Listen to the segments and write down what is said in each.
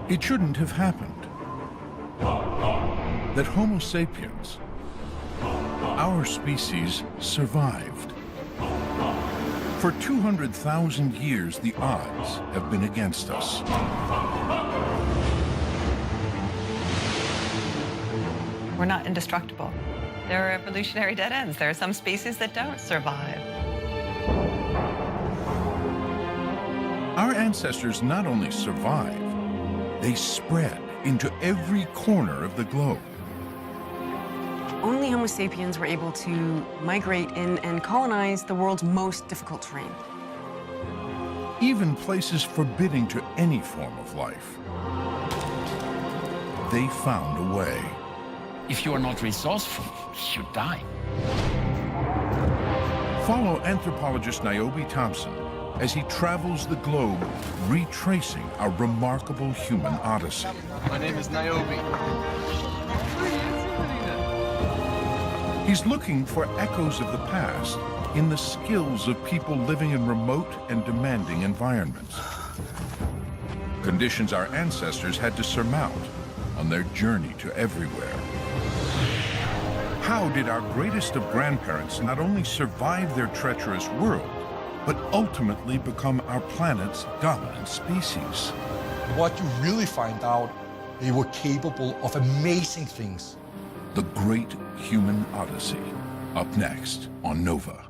It shouldn't have happened. That Homo sapiens, our species, survived. For 200,000 years, the odds have been against us. We're not indestructible. There are evolutionary dead ends. There are some species that don't survive. Our ancestors not only survived, they spread into every corner of the globe. Only Homo sapiens were able to migrate in and colonize the world's most difficult terrain. Even places forbidding to any form of life. They found a way. If you are not resourceful, you die. Follow anthropologist Niobe Thompson as he travels the globe, retracing our remarkable human odyssey. My name is Niobe. He's looking for echoes of the past in the skills of people living in remote and demanding environments. Conditions our ancestors had to surmount on their journey to everywhere. How did our greatest of grandparents not only survive their treacherous world, but ultimately become our planet's dominant species? What you really find out, they were capable of amazing things. The Great Human Odyssey, up next on Nova.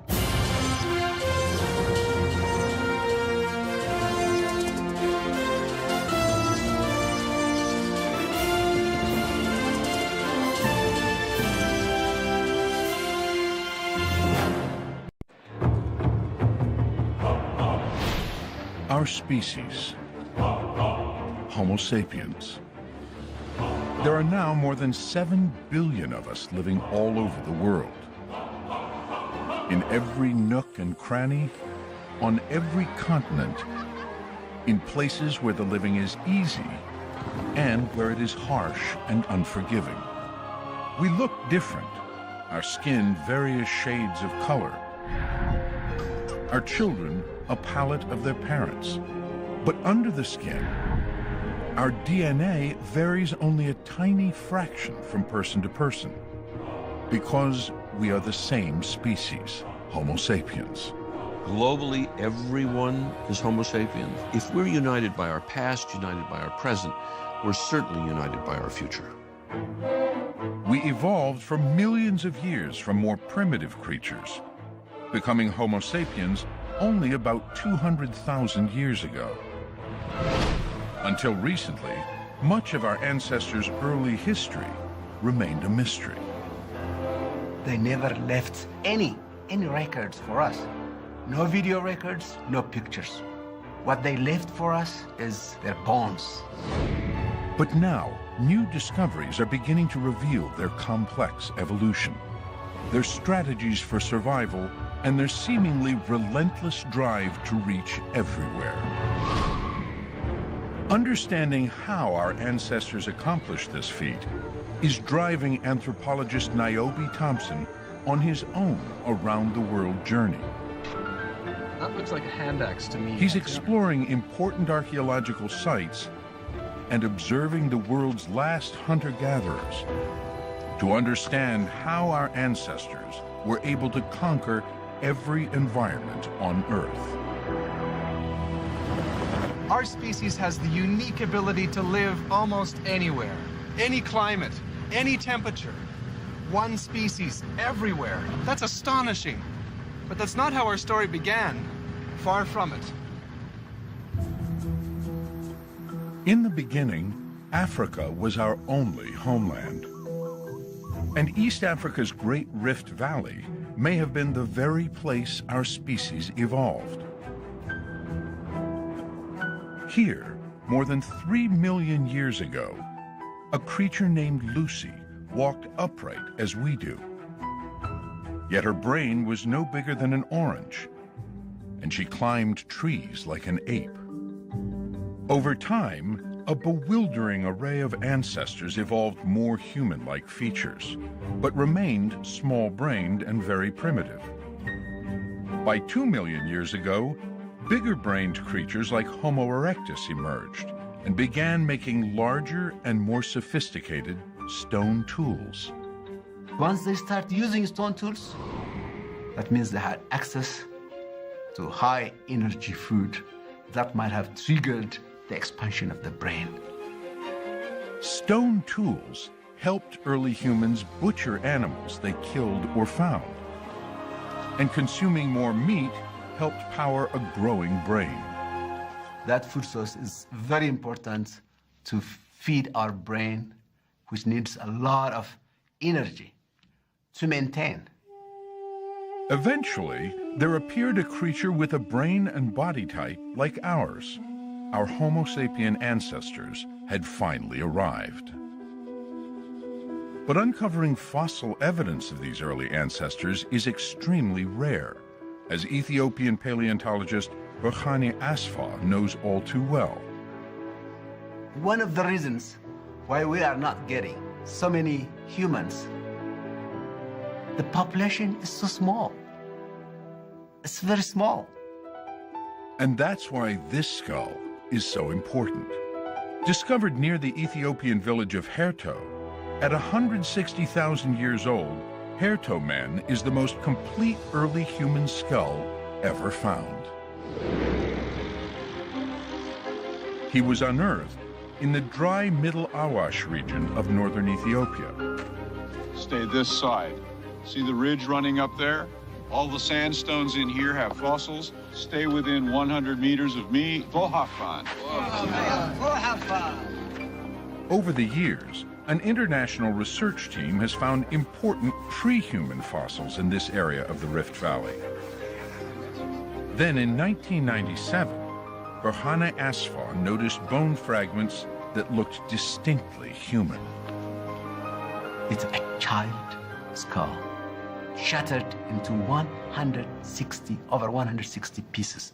Our species, Homo sapiens. There are now more than 7 billion of us living all over the world. In every nook and cranny, on every continent, in places where the living is easy and where it is harsh and unforgiving. We look different, our skin various shades of color, our children a palette of their parents. But under the skin, our DNA varies only a tiny fraction from person to person because we are the same species, Homo sapiens. Globally, everyone is Homo sapiens. If we're united by our past, united by our present, we're certainly united by our future. We evolved for millions of years from more primitive creatures, becoming Homo sapiens only about 200,000 years ago. Until recently, much of our ancestors' early history remained a mystery. They never left any records for us. No video records, no pictures. What they left for us is their bones. But now, new discoveries are beginning to reveal their complex evolution, their strategies for survival, and their seemingly relentless drive to reach everywhere. Understanding how our ancestors accomplished this feat is driving anthropologist Niobe Thompson on his own around-the-world journey. That looks like a hand axe to me. He's exploring important archaeological sites and observing the world's last hunter-gatherers to understand how our ancestors were able to conquer every environment on Earth. Our species has the unique ability to live almost anywhere, any climate, any temperature. One species everywhere. That's astonishing. But that's not how our story began. Far from it. In the beginning, Africa was our only homeland. And East Africa's Great Rift Valley may have been the very place our species evolved. Here, more than 3 million years ago, a creature named Lucy walked upright as we do. Yet her brain was no bigger than an orange, and she climbed trees like an ape. Over time, a bewildering array of ancestors evolved more human-like features, but remained small-brained and very primitive. By 2 million years ago, bigger-brained creatures like Homo erectus emerged, and began making larger and more sophisticated stone tools. Once they start using stone tools, that means they had access to high energy food that might have triggered the expansion of the brain. Stone tools helped early humans butcher animals they killed or found. And consuming more meat helped power a growing brain. That food source is very important to feed our brain, which needs a lot of energy to maintain. Eventually, there appeared a creature with a brain and body type like ours. Our Homo sapien ancestors had finally arrived. But uncovering fossil evidence of these early ancestors is extremely rare, as Ethiopian paleontologist Berhane Asfaw knows all too well. One of the reasons why we are not getting so many humans, the population is so small. It's very small. And that's why this skull is so important. Discovered near the Ethiopian village of Herto, at 160,000 years old, Herto man is the most complete early human skull ever found. He was unearthed in the dry Middle Awash region of northern Ethiopia. Stay this side. See the ridge running up there? All the sandstones in here have fossils. Stay within 100 meters of me. Vohafan. Over the years, an international research team has found important pre-human fossils in this area of the Rift Valley. Then in 1997, Berhane Asfaw noticed bone fragments that looked distinctly human. It's a child skull, shattered into over 160 pieces.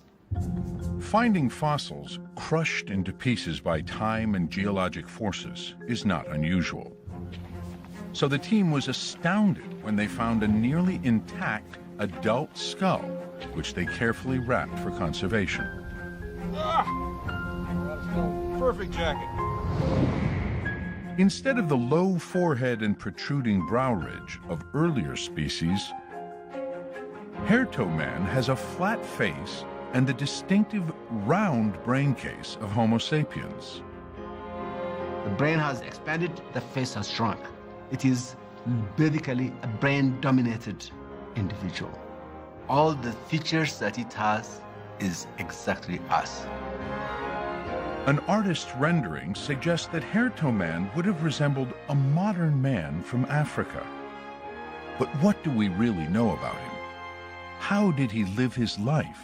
Finding fossils crushed into pieces by time and geologic forces is not unusual. So the team was astounded when they found a nearly intact adult skull, which they carefully wrapped for conservation. Perfect jacket. Instead of the low forehead and protruding brow ridge of earlier species, Herto man has a flat face and the distinctive round brain case of Homo sapiens. The brain has expanded, the face has shrunk. It is basically a brain-dominated individual. All the features that it has is exactly us. An artist's rendering suggests that Herto man would have resembled a modern man from Africa. But what do we really know about him? How did he live his life?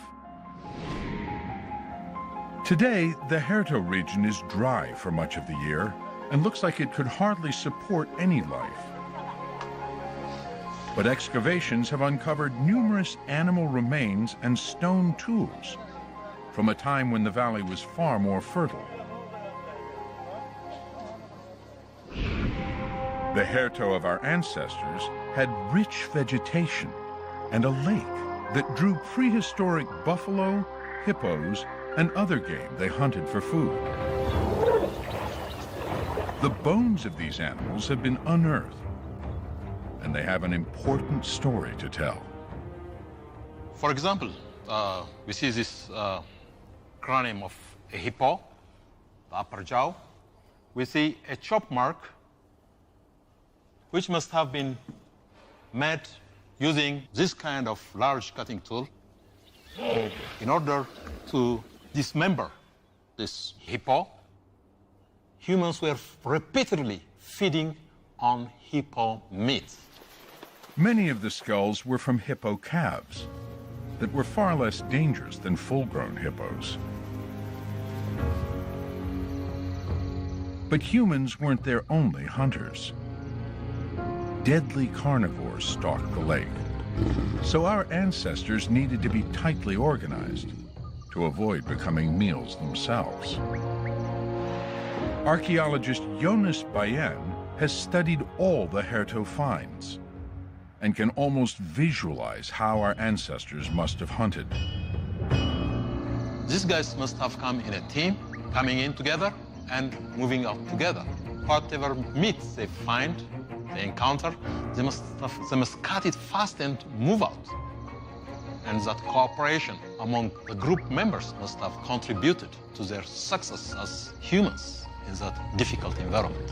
Today, the Herto region is dry for much of the year and looks like it could hardly support any life. But excavations have uncovered numerous animal remains and stone tools from a time when the valley was far more fertile. The Herto of our ancestors had rich vegetation and a lake that drew prehistoric buffalo, hippos, and other game they hunted for food. The bones of these animals have been unearthed, and they have an important story to tell. For example, we see this cranium of a hippo, the upper jaw. We see a chop mark, which must have been made using this kind of large cutting tool in order to dismember this hippo. Humans were repeatedly feeding on hippo meat. Many of the skulls were from hippo calves that were far less dangerous than full-grown hippos. But humans weren't their only hunters. Deadly carnivores stalked the lake, so our ancestors needed to be tightly organized to avoid becoming meals themselves. Archaeologist Jonas Bayen has studied all the Herto finds and can almost visualize how our ancestors must have hunted. These guys must have come in a team, coming in together, and moving out together. Whatever meat they find, they encounter, they must cut it fast and move out. And that cooperation among the group members must have contributed to their success as humans in that difficult environment.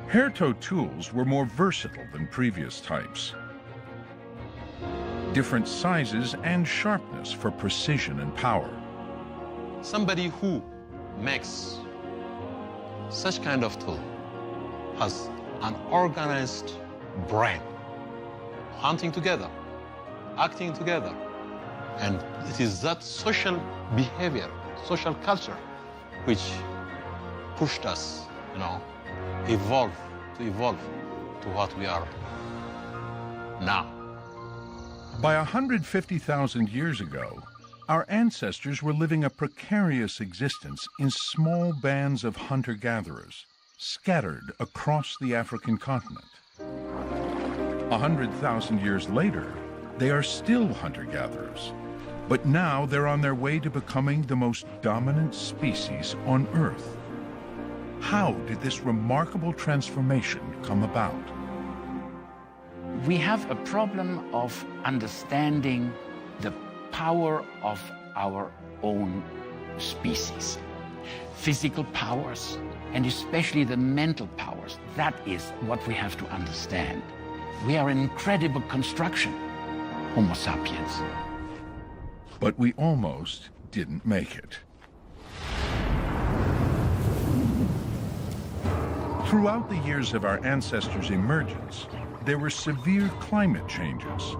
Hair-toe tools were more versatile than previous types. Different sizes and sharpness for precision and power. Somebody who makes such kind of tool has an organized brain, hunting together, acting together. And it is that social behavior, social culture, which pushed us, evolve to what we are now. By 150,000 years ago, our ancestors were living a precarious existence in small bands of hunter-gatherers, scattered across the African continent. 100,000 years later, they are still hunter-gatherers, but now they're on their way to becoming the most dominant species on Earth. How did this remarkable transformation come about? We have a problem of understanding the power of our own species. Physical powers, and especially the mental powers, that is what we have to understand. We are an incredible construction, Homo sapiens. But we almost didn't make it. Throughout the years of our ancestors' emergence, there were severe climate changes.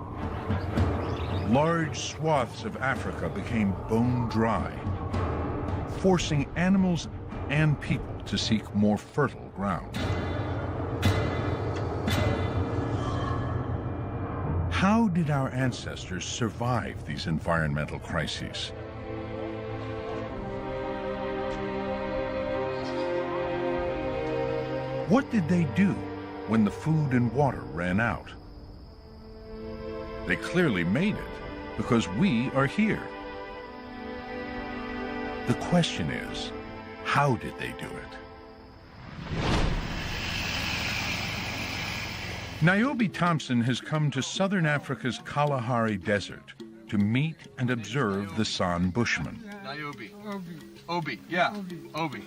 Large swaths of Africa became bone dry, forcing animals and people to seek more fertile ground. How did our ancestors survive these environmental crises? What did they do when the food and water ran out? They clearly made it because we are here. The question is, how did they do it? Niobe Thompson has come to southern Africa's Kalahari Desert to meet and observe the San Bushmen. Niobe. Obi. Yeah. Obi.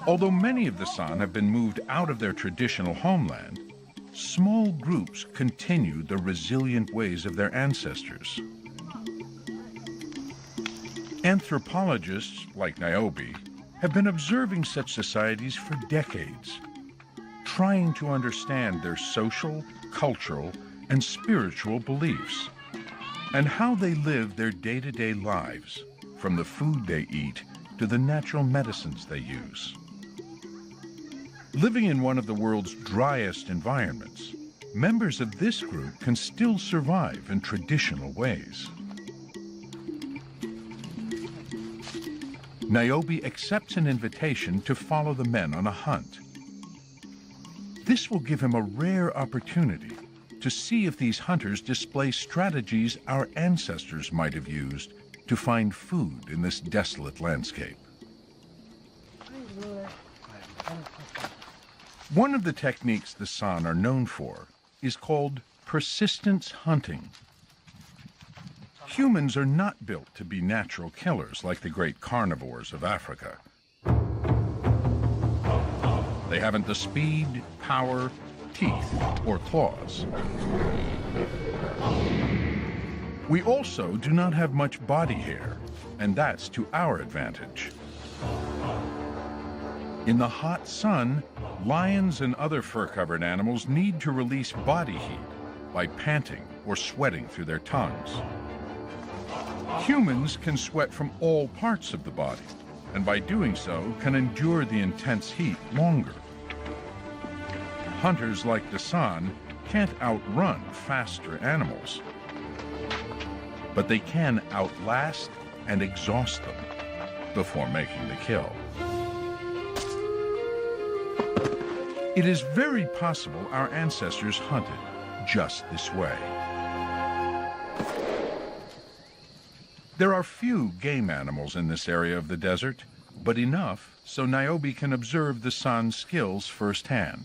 Although many of the San have been moved out of their traditional homeland, small groups continue the resilient ways of their ancestors. Anthropologists, like Niobe, have been observing such societies for decades, trying to understand their social, cultural, and spiritual beliefs, and how they live their day-to-day lives, from the food they eat to the natural medicines they use. Living in one of the world's driest environments, members of this group can still survive in traditional ways. Niobe accepts an invitation to follow the men on a hunt. This will give him a rare opportunity to see if these hunters display strategies our ancestors might have used to find food in this desolate landscape. One of the techniques the San are known for is called persistence hunting. Humans are not built to be natural killers like the great carnivores of Africa. They haven't the speed, power, teeth, or claws. We also do not have much body hair, and that's to our advantage. In the hot sun, lions and other fur-covered animals need to release body heat by panting or sweating through their tongues. Humans can sweat from all parts of the body, and by doing so can endure the intense heat longer. Hunters like the San can't outrun faster animals, but they can outlast and exhaust them before making the kill. It is very possible our ancestors hunted just this way. There are few game animals in this area of the desert, but enough so Niobe can observe the San's skills firsthand.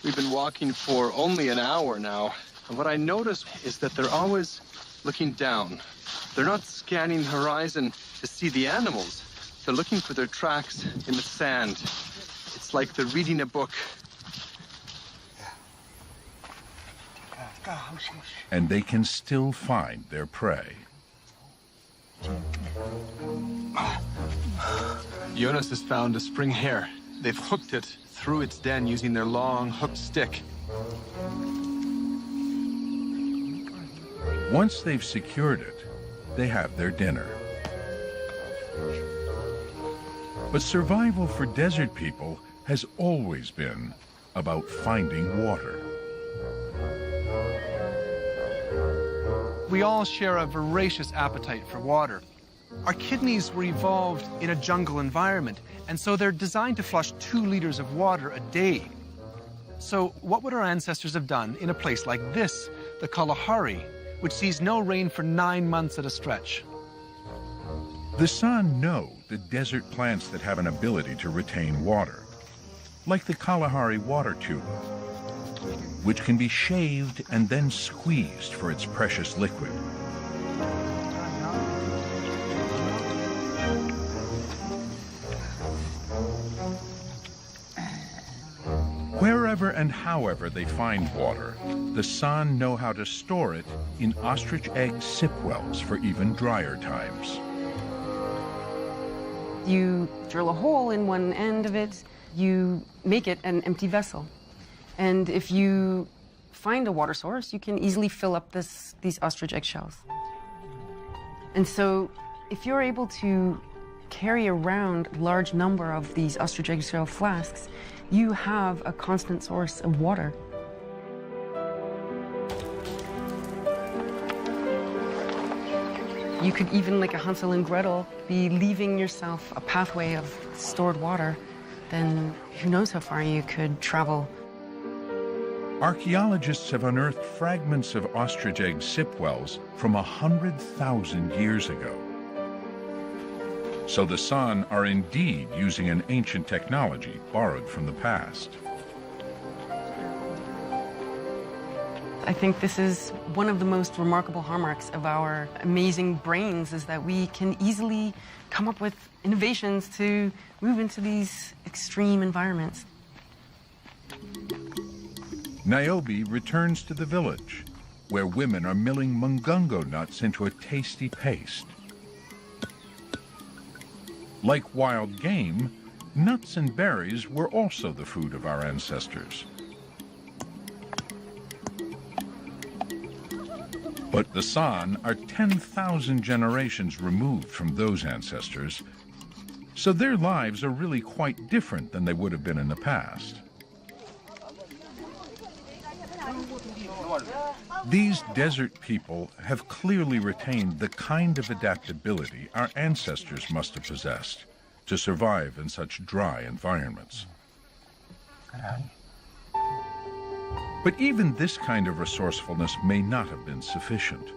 We've been walking for only an hour now, and what I notice is that they're always looking down. They're not scanning the horizon to see the animals. They're looking for their tracks in the sand. It's like they're reading a book. And they can still find their prey. Jonas has found a spring hare. They've hooked it through its den using their long hooked stick. Once they've secured it, they have their dinner. But survival for desert people has always been about finding water. We all share a voracious appetite for water. Our kidneys were evolved in a jungle environment, and so they're designed to flush 2 liters of water a day. So what would our ancestors have done in a place like this, the Kalahari, which sees no rain for 9 months at a stretch? The San know the desert plants that have an ability to retain water, like the Kalahari water tulip, which can be shaved and then squeezed for its precious liquid. Wherever and however they find water, the San know how to store it in ostrich egg sip wells for even drier times. You drill a hole in one end of it, you make it an empty vessel. And if you find a water source, you can easily fill up these ostrich eggshells. And so if you're able to carry around a large number of these ostrich eggshell flasks, you have a constant source of water. You could even, like a Hansel and Gretel, be leaving yourself a pathway of stored water. Then who knows how far you could travel. Archaeologists have unearthed fragments of ostrich egg sip wells from 100,000 years ago. So the San are indeed using an ancient technology borrowed from the past. I think this is one of the most remarkable hallmarks of our amazing brains, is that we can easily come up with innovations to move into these extreme environments. Niobe returns to the village, where women are milling mungungo nuts into a tasty paste. Like wild game, nuts and berries were also the food of our ancestors. But the San are 10,000 generations removed from those ancestors, so their lives are really quite different than they would have been in the past. These desert people have clearly retained the kind of adaptability our ancestors must have possessed to survive in such dry environments. But even this kind of resourcefulness may not have been sufficient.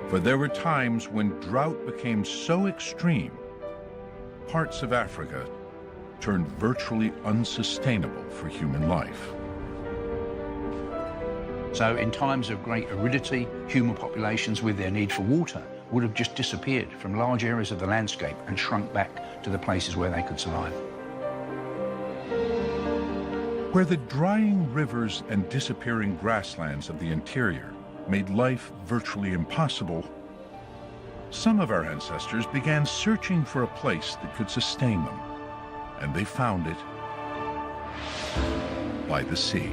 For there were times when drought became so extreme, parts of Africa turned virtually unsustainable for human life. So in times of great aridity, human populations with their need for water would have just disappeared from large areas of the landscape and shrunk back to the places where they could survive. Where the drying rivers and disappearing grasslands of the interior made life virtually impossible, some of our ancestors began searching for a place that could sustain them, and they found it by the sea.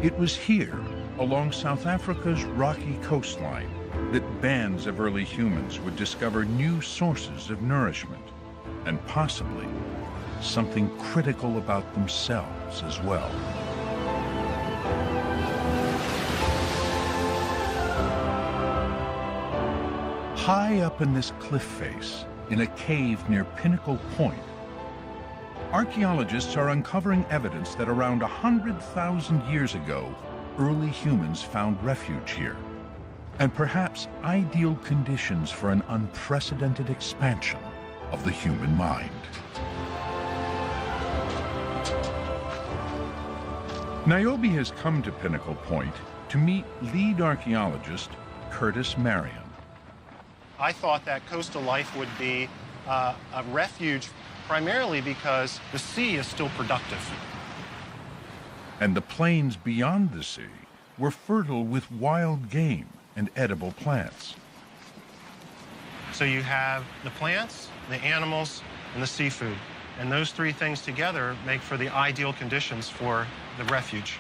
It was here, along South Africa's rocky coastline, that bands of early humans would discover new sources of nourishment, and possibly something critical about themselves as well. High up in this cliff face, in a cave near Pinnacle Point, Archaeologists are uncovering evidence that around 100,000 years ago, early humans found refuge here, and perhaps ideal conditions for an unprecedented expansion of the human mind. Niobe has come to Pinnacle Point to meet lead archaeologist Curtis Marion. I thought that coastal life would be a refuge primarily because the sea is still productive. And the plains beyond the sea were fertile with wild game and edible plants. So you have the plants, the animals, and the seafood. And those three things together make for the ideal conditions for the refuge.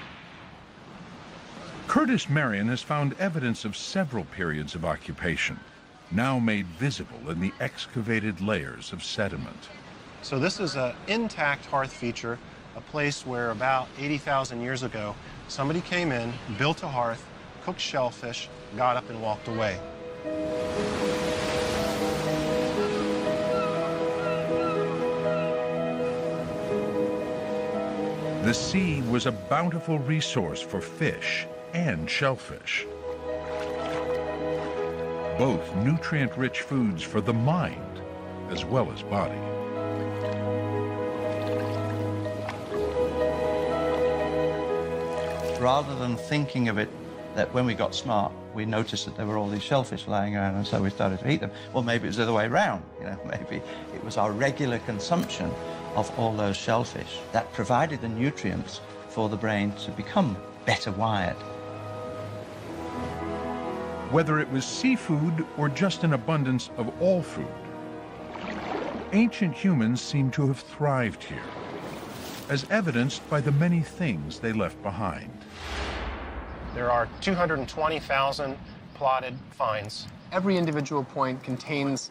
Curtis Marion has found evidence of several periods of occupation, now made visible in the excavated layers of sediment. So this is an intact hearth feature, a place where about 80,000 years ago, somebody came in, built a hearth, cooked shellfish, got up and walked away. The sea was a bountiful resource for fish and shellfish, both nutrient-rich foods for the mind as well as body. Rather than thinking of it that when we got smart, we noticed that there were all these shellfish lying around, and so we started to eat them. Well, maybe it was the other way around. You know, maybe it was our regular consumption of all those shellfish that provided the nutrients for the brain to become better wired. Whether it was seafood or just an abundance of all food, ancient humans seem to have thrived here, as evidenced by the many things they left behind. There are 220,000 plotted finds. Every individual point contains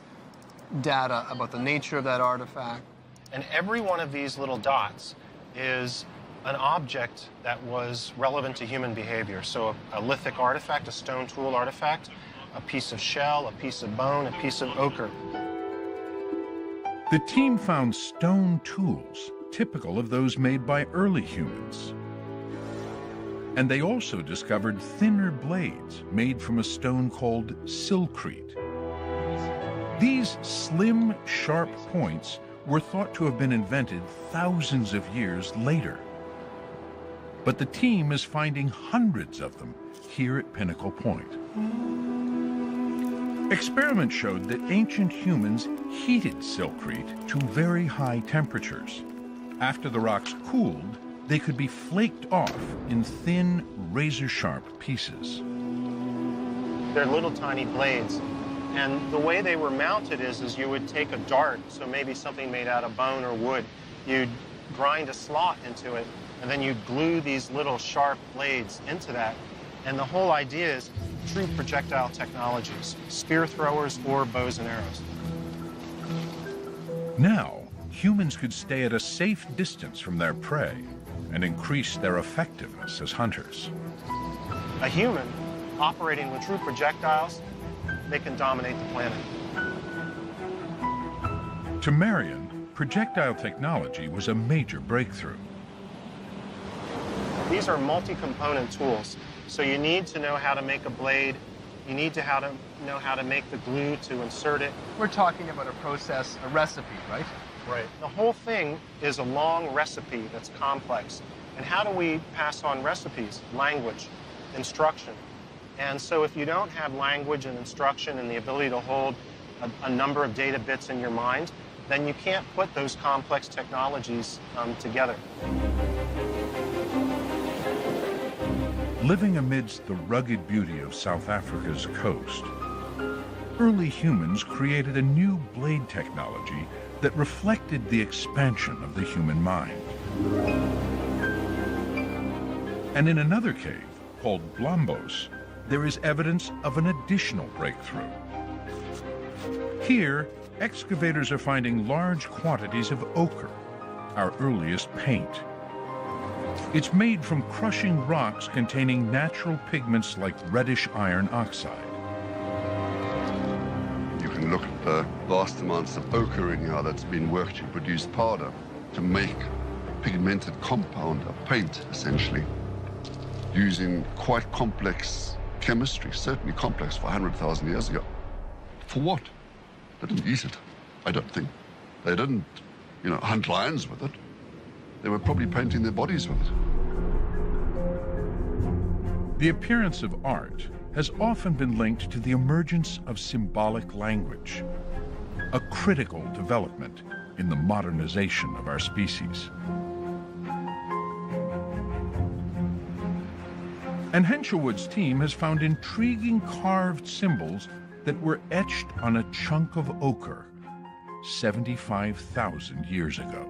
data about the nature of that artifact. And every one of these little dots is an object that was relevant to human behavior. So a lithic artifact, a stone tool artifact, a piece of shell, a piece of bone, a piece of ochre. The team found stone tools typical of those made by early humans. And they also discovered thinner blades made from a stone called silcrete. These slim, sharp points were thought to have been invented thousands of years later. But the team is finding hundreds of them here at Pinnacle Point. Experiments showed that ancient humans heated silcrete to very high temperatures. After the rocks cooled, they could be flaked off in thin, razor-sharp pieces. They're little tiny blades. And the way they were mounted is you would take a dart, so maybe something made out of bone or wood, you'd grind a slot into it, and then you'd glue these little sharp blades into that. And the whole idea is true projectile technologies, spear throwers or bows and arrows. Now, humans could stay at a safe distance from their prey and increase their effectiveness as hunters. A human operating with true projectiles, they can dominate the planet. To Marion, projectile technology was a major breakthrough. These are multi-component tools, so you need to know how to make a blade, you need to know how to make the glue to insert it. We're talking about a process, a recipe, right? Right. The whole thing is a long recipe that's complex. And how do we pass on recipes? Language, instruction. And so if you don't have language and instruction and the ability to hold a number of data bits in your mind, then you can't put those complex technologies together. Living amidst the rugged beauty of South Africa's coast, early humans created a new blade technology that reflected the expansion of the human mind. And in another cave, called Blombos, there is evidence of an additional breakthrough. Here, excavators are finding large quantities of ochre, our earliest paint. It's made from crushing rocks containing natural pigments like reddish iron oxide. You can look at the vast amounts of ochre in here that's been worked to produce powder. to make pigmented compound, a paint essentially, using quite complex chemistry, certainly complex for 100,000 years ago. For what? They didn't eat it, I don't think. They didn't, hunt lions with it. They were probably painting their bodies with it. The appearance of art has often been linked to the emergence of symbolic language, a critical development in the modernization of our species. And Henshelwood's team has found intriguing carved symbols that were etched on a chunk of ochre 75,000 years ago.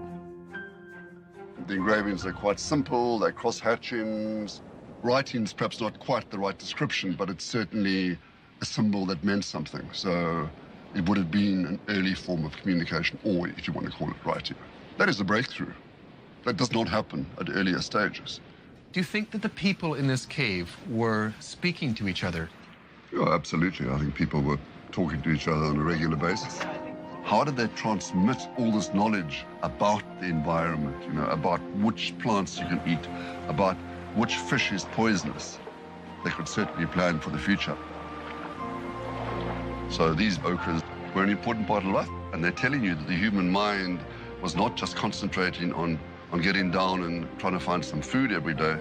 The engravings are quite simple, they're cross-hatchings. Writing's perhaps not quite the right description, but it's certainly a symbol that meant something. So it would have been an early form of communication, or if you want to call it writing. That is a breakthrough. That does not happen at earlier stages. Do you think that the people in this cave were speaking to each other? Yeah, absolutely. I think people were talking to each other on a regular basis. How did they transmit all this knowledge about the environment, about which plants you can eat, about which fish is poisonous? They could certainly plan for the future. So these ochres were an important part of life, and they're telling you that the human mind was not just concentrating on getting down and trying to find some food every day,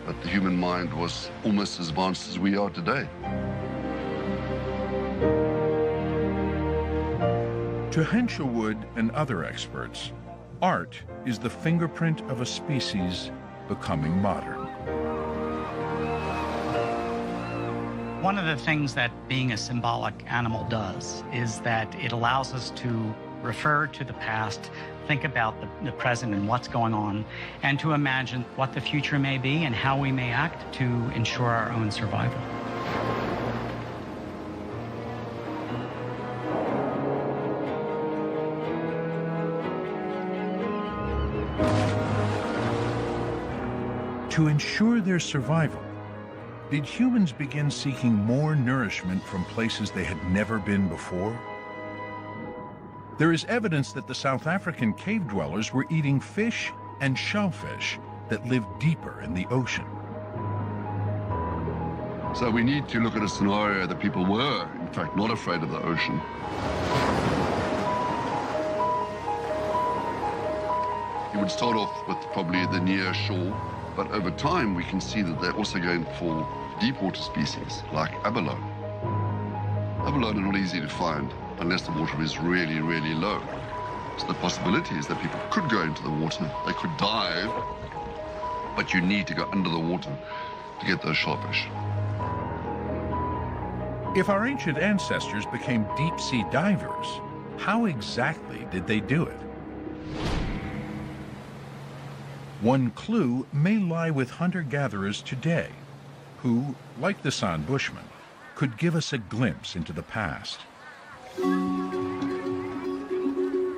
but the human mind was almost as advanced as we are today. To Henshelwood and other experts, art is the fingerprint of a species becoming modern. One of the things that being a symbolic animal does is that it allows us to refer to the past, think about the present and what's going on, and to imagine what the future may be and how we may act to ensure our own survival. To ensure their survival, did humans begin seeking more nourishment from places they had never been before? There is evidence that the South African cave dwellers were eating fish and shellfish that lived deeper in the ocean. So we need to look at a scenario that people were, in fact, not afraid of the ocean. You would start off with probably the near shore, but over time we can see that they're also going for deep water species like abalone. Abalone are not easy to find unless the water is really, really low. So the possibility is that people could go into the water, they could dive, but you need to go under the water to get those shellfish. If our ancient ancestors became deep-sea divers, how exactly did they do it? One clue may lie with hunter-gatherers today, who, like the San Bushmen, could give us a glimpse into the past.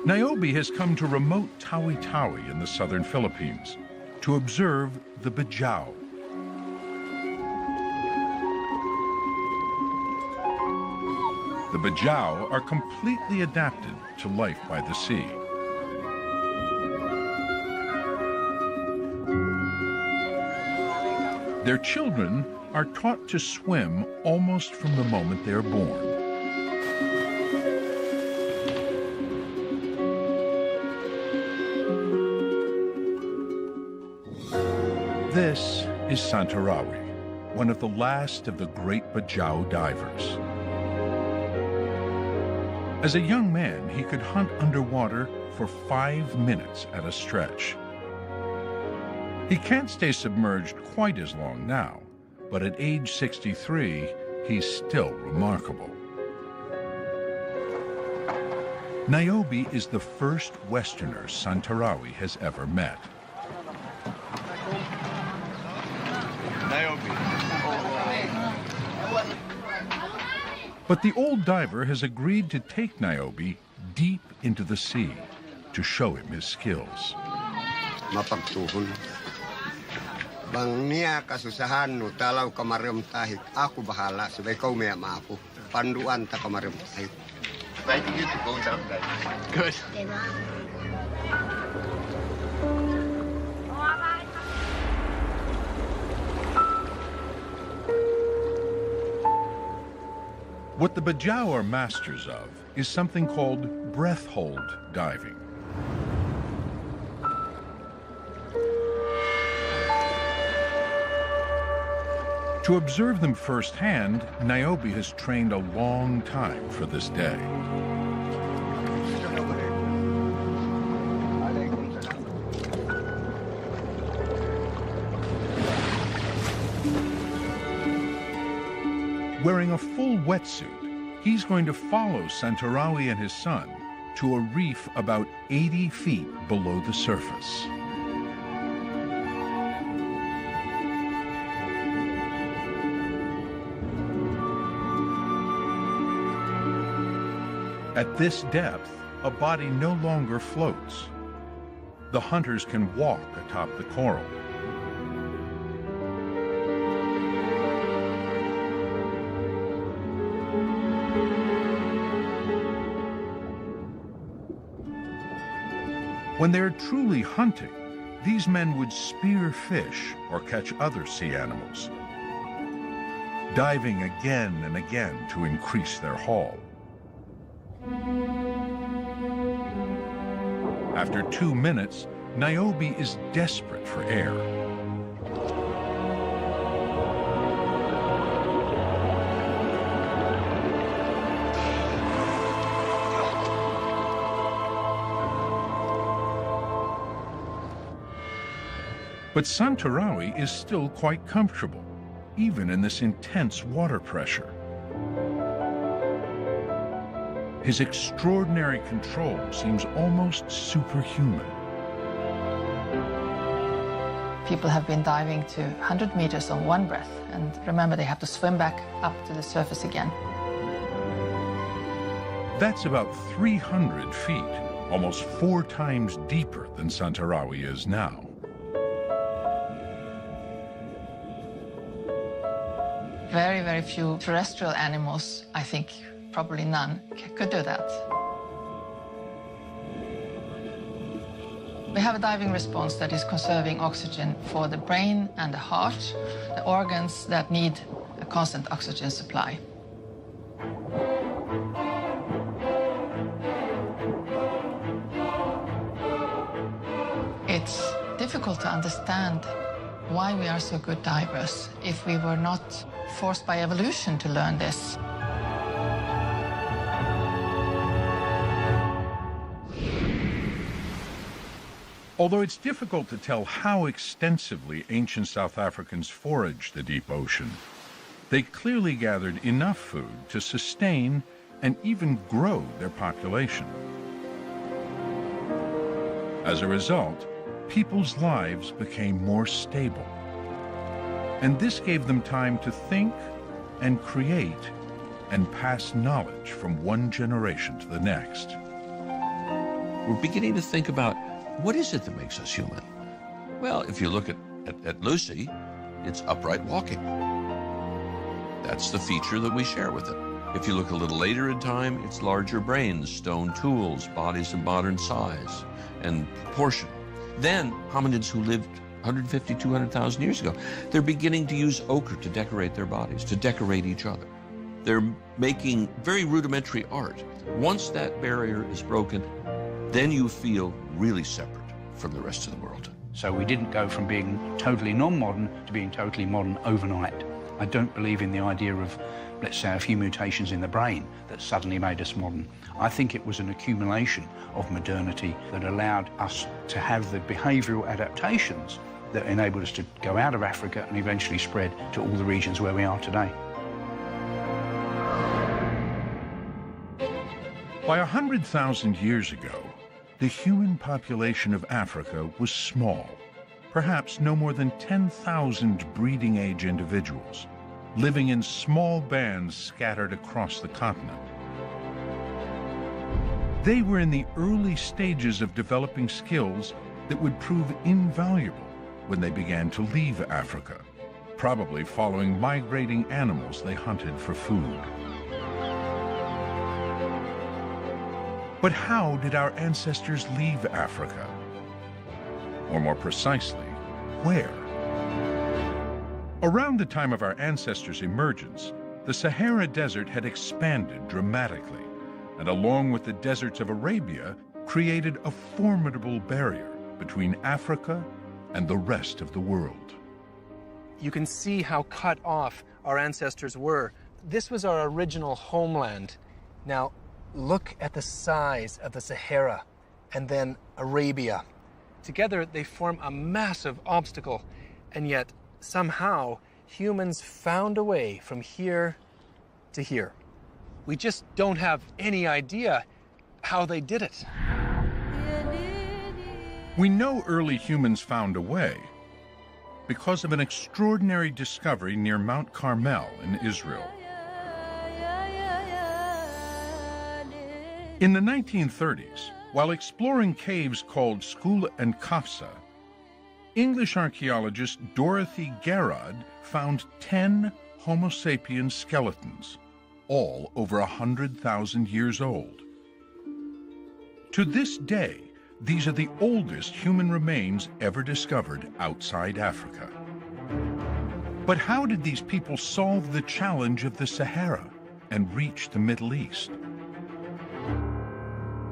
Niobe has come to remote Tawi-Tawi in the southern Philippines to observe the bajau. The bajau are completely adapted to life by the sea. Their children are taught to swim almost from the moment they are born. This is Santarawi, one of the last of the great bajau divers. As a young man, he could hunt underwater for 5 minutes at a stretch. He can't stay submerged quite as long now, but at age 63, he's still remarkable. Niobe is the first Westerner Santarawi has ever met. But the old diver has agreed to take Niobe deep into the sea to show him his skills. Bang niya kasusahan no talaw kamarem tahik aku bahala sabay kau mea maapo panduan ta kamarem tahik. Thank you to go down there. Good. What the Bajau are masters of is something called breath hold diving. To observe them firsthand, Niobe has trained a long time for this day. Wearing a full wetsuit, he's going to follow Santarawi and his son to a reef about 80 feet below the surface. At this depth, a body no longer floats. The hunters can walk atop the coral. When they're truly hunting, these men would spear fish or catch other sea animals, diving again and again to increase their haul. After 2 minutes, Niobe is desperate for air. But Santarawi is still quite comfortable, even in this intense water pressure. His extraordinary control seems almost superhuman. People have been diving to 100 meters on one breath, and remember, they have to swim back up to the surface again. That's about 300 feet, almost 4 times deeper than Santarawi is now. Very, very few terrestrial animals, I think probably none, could do that. We have a diving response that is conserving oxygen for the brain and the heart, the organs that need a constant oxygen supply. It's difficult to understand why we are so good divers if we were not forced by evolution to learn this. Although it's difficult to tell how extensively ancient South Africans foraged the deep ocean, they clearly gathered enough food to sustain and even grow their population. As a result, people's lives became more stable. And this gave them time to think and create and pass knowledge from one generation to the next. We're beginning to think about, what is it that makes us human? Well, if you look at Lucy, it's upright walking. That's the feature that we share with it. If you look a little later in time, it's larger brains, stone tools, bodies of modern size and proportion. Then hominids who lived 150, 200,000 years ago, they're beginning to use ochre to decorate their bodies, to decorate each other. They're making very rudimentary art. Once that barrier is broken, then you feel really separate from the rest of the world. So we didn't go from being totally non-modern to being totally modern overnight. I don't believe in the idea of, let's say, a few mutations in the brain that suddenly made us modern. I think it was an accumulation of modernity that allowed us to have the behavioural adaptations that enabled us to go out of Africa and eventually spread to all the regions where we are today. By 100,000 years ago, the human population of Africa was small, perhaps no more than 10,000 breeding-age individuals, living in small bands scattered across the continent. They were in the early stages of developing skills that would prove invaluable when they began to leave Africa, probably following migrating animals they hunted for food. But how did our ancestors leave Africa? Or more precisely, where? Around the time of our ancestors' emergence, the the Sahara Desert had expanded dramatically, and along with the deserts of Arabia, created a formidable barrier between Africa and the rest of the world. You can see how cut off our ancestors were. This was our original homeland. Now, look at the size of the Sahara and then Arabia. Together, they form a massive obstacle, and yet, somehow, humans found a way from here to here. We just don't have any idea how they did it. We know early humans found a way because of an extraordinary discovery near Mount Carmel in Israel. In the 1930s, while exploring caves called Skula and Kafsa, English archaeologist Dorothy Garrod found 10 Homo sapiens skeletons, all over 100,000 years old. To this day, these are the oldest human remains ever discovered outside Africa. But how did these people solve the challenge of the Sahara and reach the Middle East?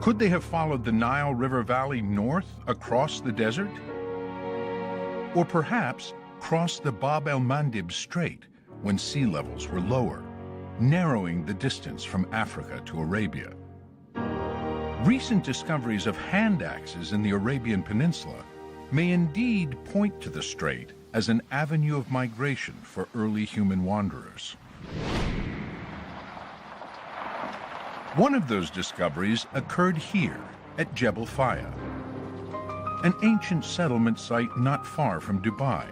Could they have followed the Nile River Valley north across the desert? Or perhaps crossed the Bab el-Mandeb Strait when sea levels were lower, narrowing the distance from Africa to Arabia? Recent discoveries of hand axes in the Arabian Peninsula may indeed point to the strait as an avenue of migration for early human wanderers. One of those discoveries occurred here at Jebel Faya, an ancient settlement site not far from Dubai.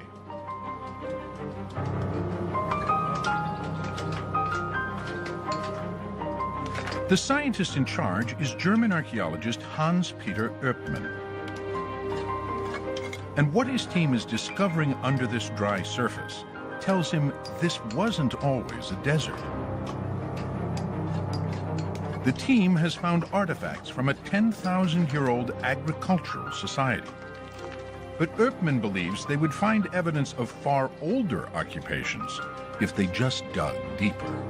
The scientist in charge is German archaeologist Hans-Peter Oeptmann. And what his team is discovering under this dry surface tells him this wasn't always a desert. The team has found artifacts from a 10,000-year-old agricultural society. But Oeptmann believes they would find evidence of far older occupations if they just dug deeper.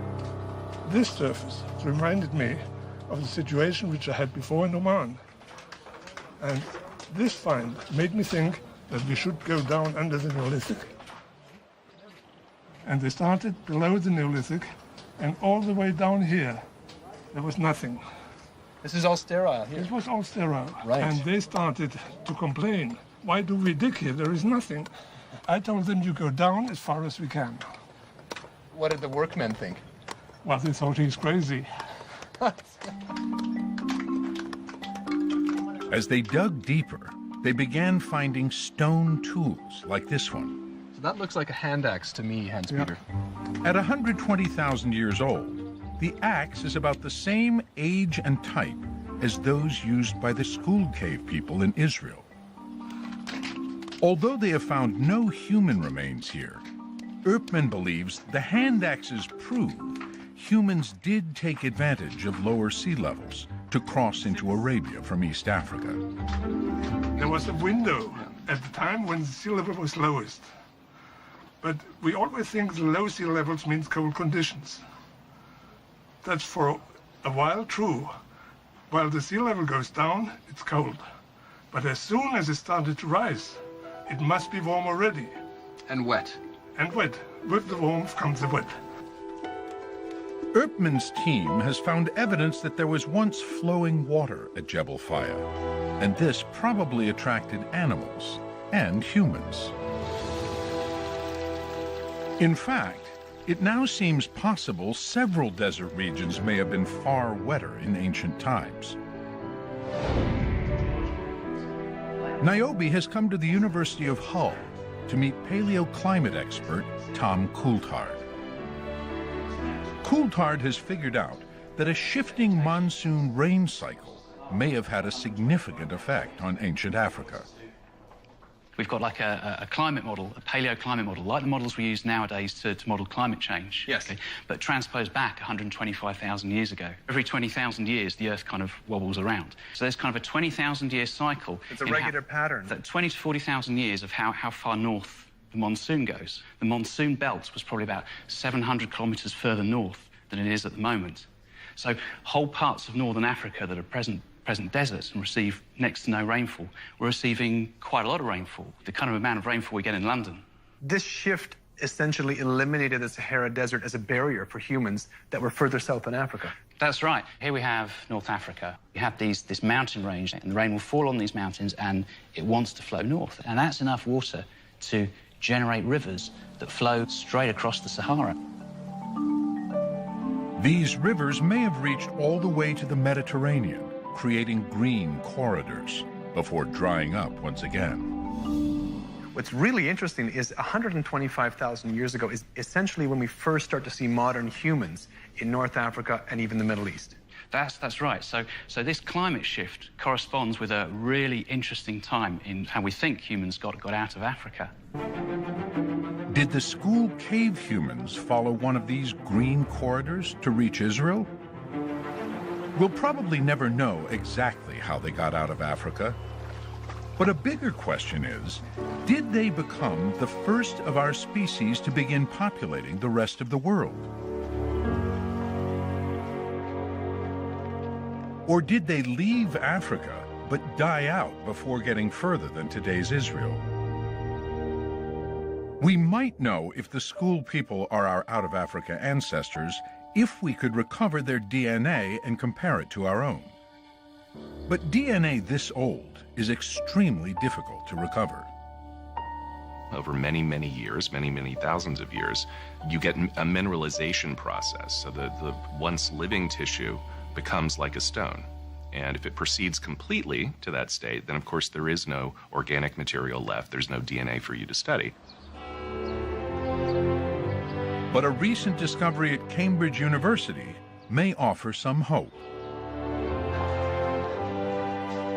This surface reminded me of the situation which I had before in Oman. And this find made me think that we should go down under the Neolithic. And they started below the Neolithic, and all the way down here, there was nothing. This is all sterile here. This was all sterile. Right. And they started to complain. Why do we dig here? There is nothing. I told them you go down as far as we can. What did the workmen think? Well, they thought he's crazy. As they dug deeper, they began finding stone tools like this one. So that looks like a hand axe to me, Hans-Peter. At 120,000 years old, the axe is about the same age and type as those used by the Skul cave people in Israel. Although they have found no human remains here, Oeptmann believes the hand axes prove humans did take advantage of lower sea levels to cross into Arabia from East Africa. There was a window at the time when the sea level was lowest. But we always think the low sea levels means cold conditions. That's for a while true. While the sea level goes down, it's cold. But as soon as it started to rise, it must be warm already. And wet. And wet. With the warmth comes the wet. Oeptmann's team has found evidence that there was once flowing water at Jebel Faya, and this probably attracted animals and humans. In fact, it now seems possible several desert regions may have been far wetter in ancient times. Niobe has come to the University of Hull to meet paleoclimate expert Tom Coulthard. Coulthard has figured out that a shifting monsoon rain cycle may have had a significant effect on ancient Africa. We've got like a climate model, a paleoclimate model, like the models we use nowadays to model climate change. Yes. Okay, but transposed back 125,000 years ago. Every 20,000 years, the Earth kind of wobbles around. So there's kind of a 20,000 year cycle. It's a regular pattern. 20 to 40,000 years of how far north the monsoon goes. The monsoon belt was probably about 700 kilometres further north than it is at the moment. So whole parts of northern Africa that are present deserts and receive next to no rainfall, we're receiving quite a lot of rainfall, the kind of amount of rainfall we get in London. This shift essentially eliminated the Sahara Desert as a barrier for humans that were further south in Africa. That's right. Here we have North Africa. You have this mountain range, and the rain will fall on these mountains, and it wants to flow north. And that's enough water to generate rivers that flow straight across the Sahara. These rivers may have reached all the way to the Mediterranean, creating green corridors before drying up once again. What's really interesting is 125,000 years ago is essentially when we first start to see modern humans in North Africa and even the Middle East. That's right. So this climate shift corresponds with a really interesting time in how we think humans got out of Africa. Did the school cave humans follow one of these green corridors to reach Israel? We'll probably never know exactly how they got out of Africa. But a bigger question is, did they become the first of our species to begin populating the rest of the world? Or did they leave Africa but die out before getting further than today's Israel? We might know if the school people are our out-of-Africa ancestors if we could recover their DNA and compare it to our own. But DNA this old is extremely difficult to recover. Over many, many years, many thousands of years, you get a mineralization process. So the once living tissue becomes like a stone. And if it proceeds completely to that state, then of course there is no organic material left. There's no DNA for you to study. But a recent discovery at Cambridge University may offer some hope.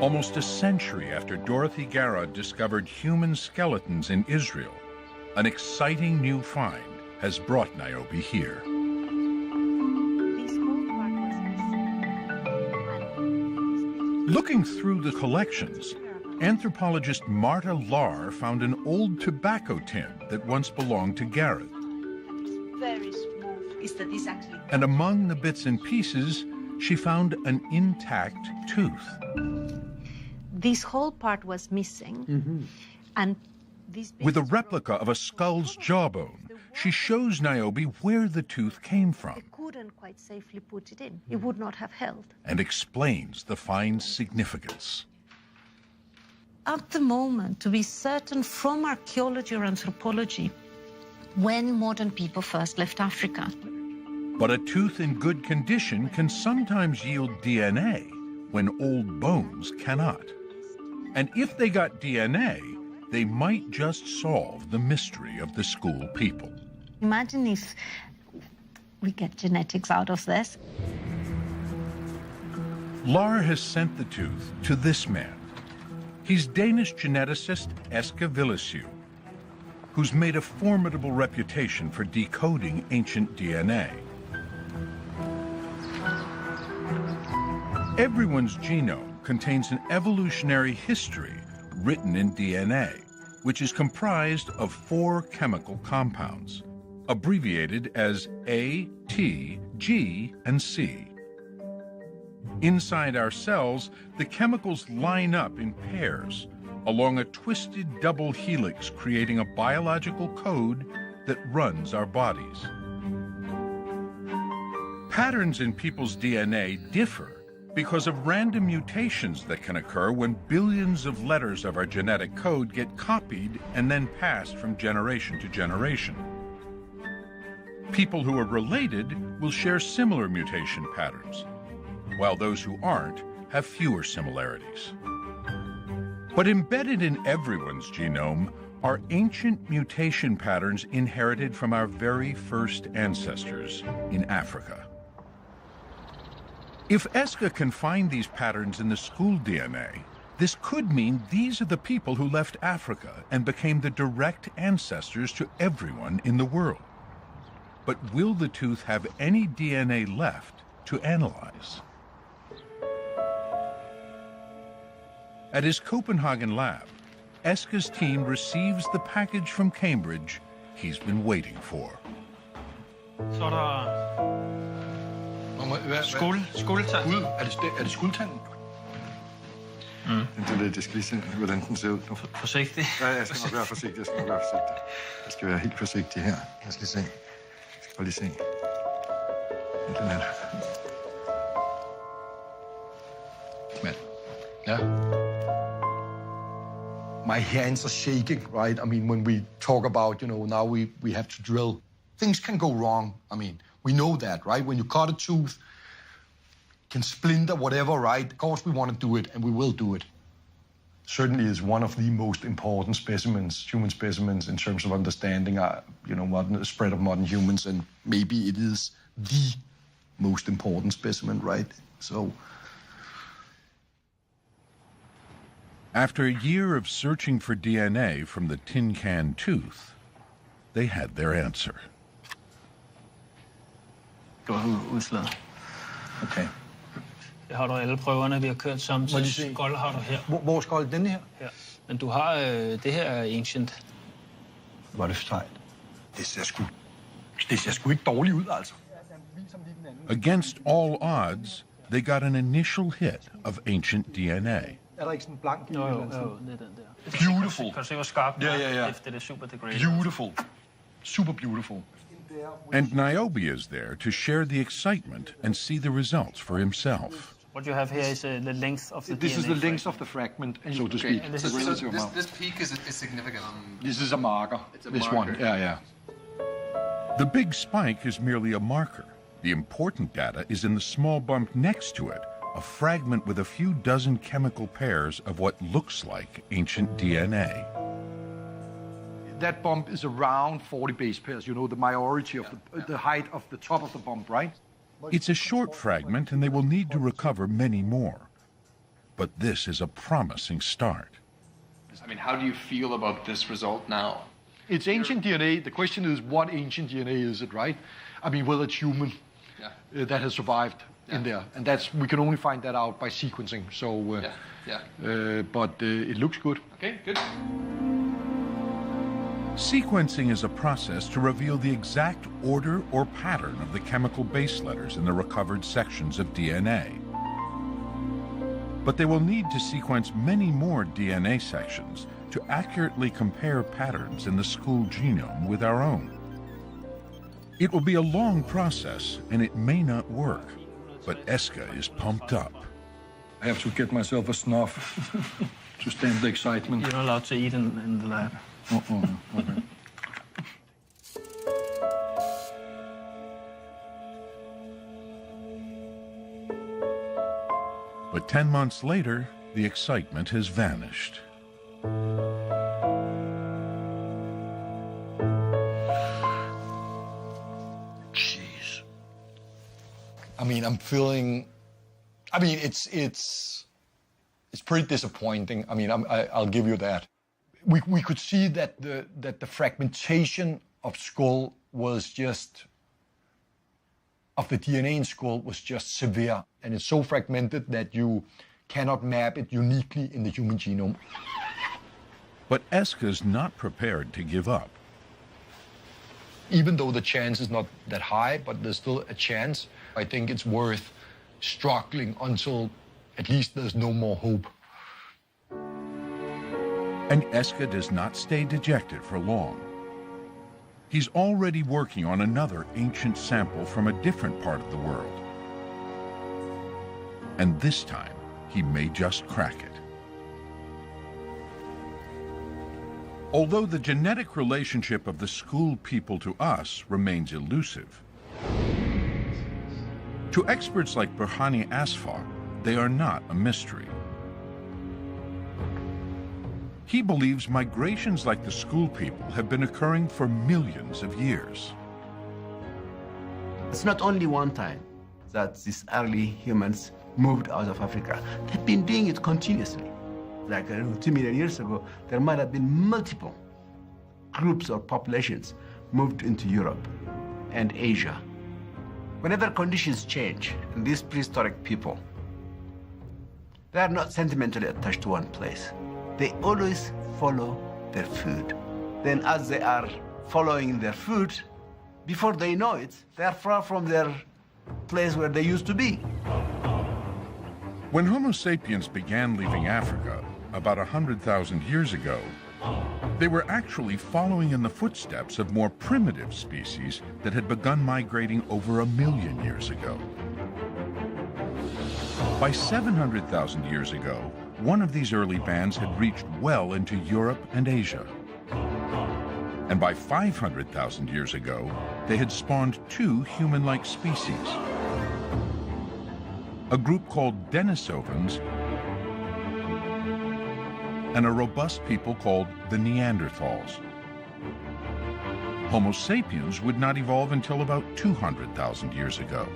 Almost a century after Dorothy Garrod discovered human skeletons in Israel, an exciting new find has brought Niobe here. Looking through the collections, anthropologist Marta Lahr found an old tobacco tin that once belonged to Garrod. Very smooth. Is that this actually? And among the bits and pieces, she found an intact tooth. This whole part was missing, and this. With a replica of a skull's jawbone, she shows Niobe where the tooth came from. They couldn't quite safely put it in. It would not have held. And explains the find's significance. At the moment, to be certain from archaeology or anthropology, when modern people first left Africa. But a tooth in good condition can sometimes yield DNA when old bones cannot. And if they got DNA, they might just solve the mystery of the school people. Imagine if we get genetics out of this. Lahr has sent the tooth to this man. He's Danish geneticist Eske Villesø, who's made a formidable reputation for decoding ancient DNA. Everyone's genome contains an evolutionary history written in DNA, which is comprised of 4 chemical compounds, abbreviated as A, T, G, and C. Inside our cells, the chemicals line up in pairs along a twisted double helix, creating a biological code that runs our bodies. Patterns in people's DNA differ because of random mutations that can occur when billions of letters of our genetic code get copied and then passed from generation to generation. People who are related will share similar mutation patterns, while those who aren't have fewer similarities. But embedded in everyone's genome are ancient mutation patterns inherited from our very first ancestors in Africa. If Eske can find these patterns in the school DNA, this could mean these are the people who left Africa and became the direct ancestors to everyone in the world. But will the tooth have any DNA left to analyze? At his Copenhagen lab, Eska's team receives the package from Cambridge he's been waiting for. Så er der skuldertand. Er det skuldtanden? Jeg skal lige se, hvordan den ser ud. Forsigtig. Ja, jeg skal nok være forsigtig. Jeg skal være helt forsigtig her. Jeg skal se. Jeg skal bare lige se. Den er der. Man. Yeah. My hands are shaking, right? I mean, when we talk about, now we have to drill. Things can go wrong. I mean, we know that, right? When you cut a tooth, can splinter, whatever, right? Of course we want to do it, and we will do it. Certainly is one of the most important specimens, human specimens, in terms of understanding, the spread of modern humans, and maybe it is the most important specimen, right? So. After a year of searching for DNA from the tin can tooth, they had their answer. Det var udslaget. Okay. Det har du alle prøverne, vi har kørt samtidig. Skold har du her. Hvor er skold? Denne her? Ja. Men du har, det her er ancient. Hvor er det sejt. Det ser sgu ikke dårligt ud, altså. Against all odds, they got an initial hit of ancient DNA. Er der ikke sådan en blank? Jo, det er den der. Beautiful. Kan du se, hvor skarp den er? Efter det er super degraded. Beautiful. Super beautiful. And Niobe is there to share the excitement and see the results for himself. What you have here is the length of the DNA. This is the length of the fragment, so to speak. And this peak is significant. This is a marker. It's a this marker. One, yeah. The big spike is merely a marker. The important data is in the small bump next to it, a fragment with a few dozen chemical pairs of what looks like ancient DNA. That bump is around 40 base pairs, the majority of the height of the top of the bump, right? It's a short fragment, and they will need to recover many more. But this is a promising start. I mean, how do you feel about this result now? It's ancient DNA. The question is, what ancient DNA is it, right? I mean, whether it's human that has survived in there. And we can only find that out by sequencing. So, but it looks good. Okay, good. Sequencing is a process to reveal the exact order or pattern of the chemical base letters in the recovered sections of DNA. But they will need to sequence many more DNA sections to accurately compare patterns in the school genome with our own. It will be a long process, and it may not work, but Eska is pumped up. I have to get myself a snuff to stand the excitement. You're not allowed to eat in the lab. Okay. But 10 months later, the excitement has vanished. Jeez. I mean, it's pretty disappointing. I mean, I'll give you that. We could see that the fragmentation of skull was just, of the DNA in skull was just severe. And it's so fragmented that you cannot map it uniquely in the human genome. But Eska's not prepared to give up. Even though the chance is not that high, but there's still a chance, I think it's worth struggling until at least there's no more hope. And Eska does not stay dejected for long. He's already working on another ancient sample from a different part of the world. And this time, he may just crack it. Although the genetic relationship of the school people to us remains elusive, to experts like Burhani Asfar, they are not a mystery. He believes migrations like the school people have been occurring for millions of years. It's not only one time that these early humans moved out of Africa. They've been doing it continuously. Like 2 million years ago, there might have been multiple groups or populations moved into Europe and Asia. Whenever conditions change, and these prehistoric people, they are not sentimentally attached to one place. They always follow their food. Then as they are following their food, before they know it, they are far from their place where they used to be. When Homo sapiens began leaving Africa about 100,000 years ago, they were actually following in the footsteps of more primitive species that had begun migrating over 1 million years ago. By 700,000 years ago, one of these early bands had reached well into Europe and Asia. And by 500,000 years ago, they had spawned 2 human-like species. A group called Denisovans and a robust people called the Neanderthals. Homo sapiens would not evolve until about 200,000 years ago.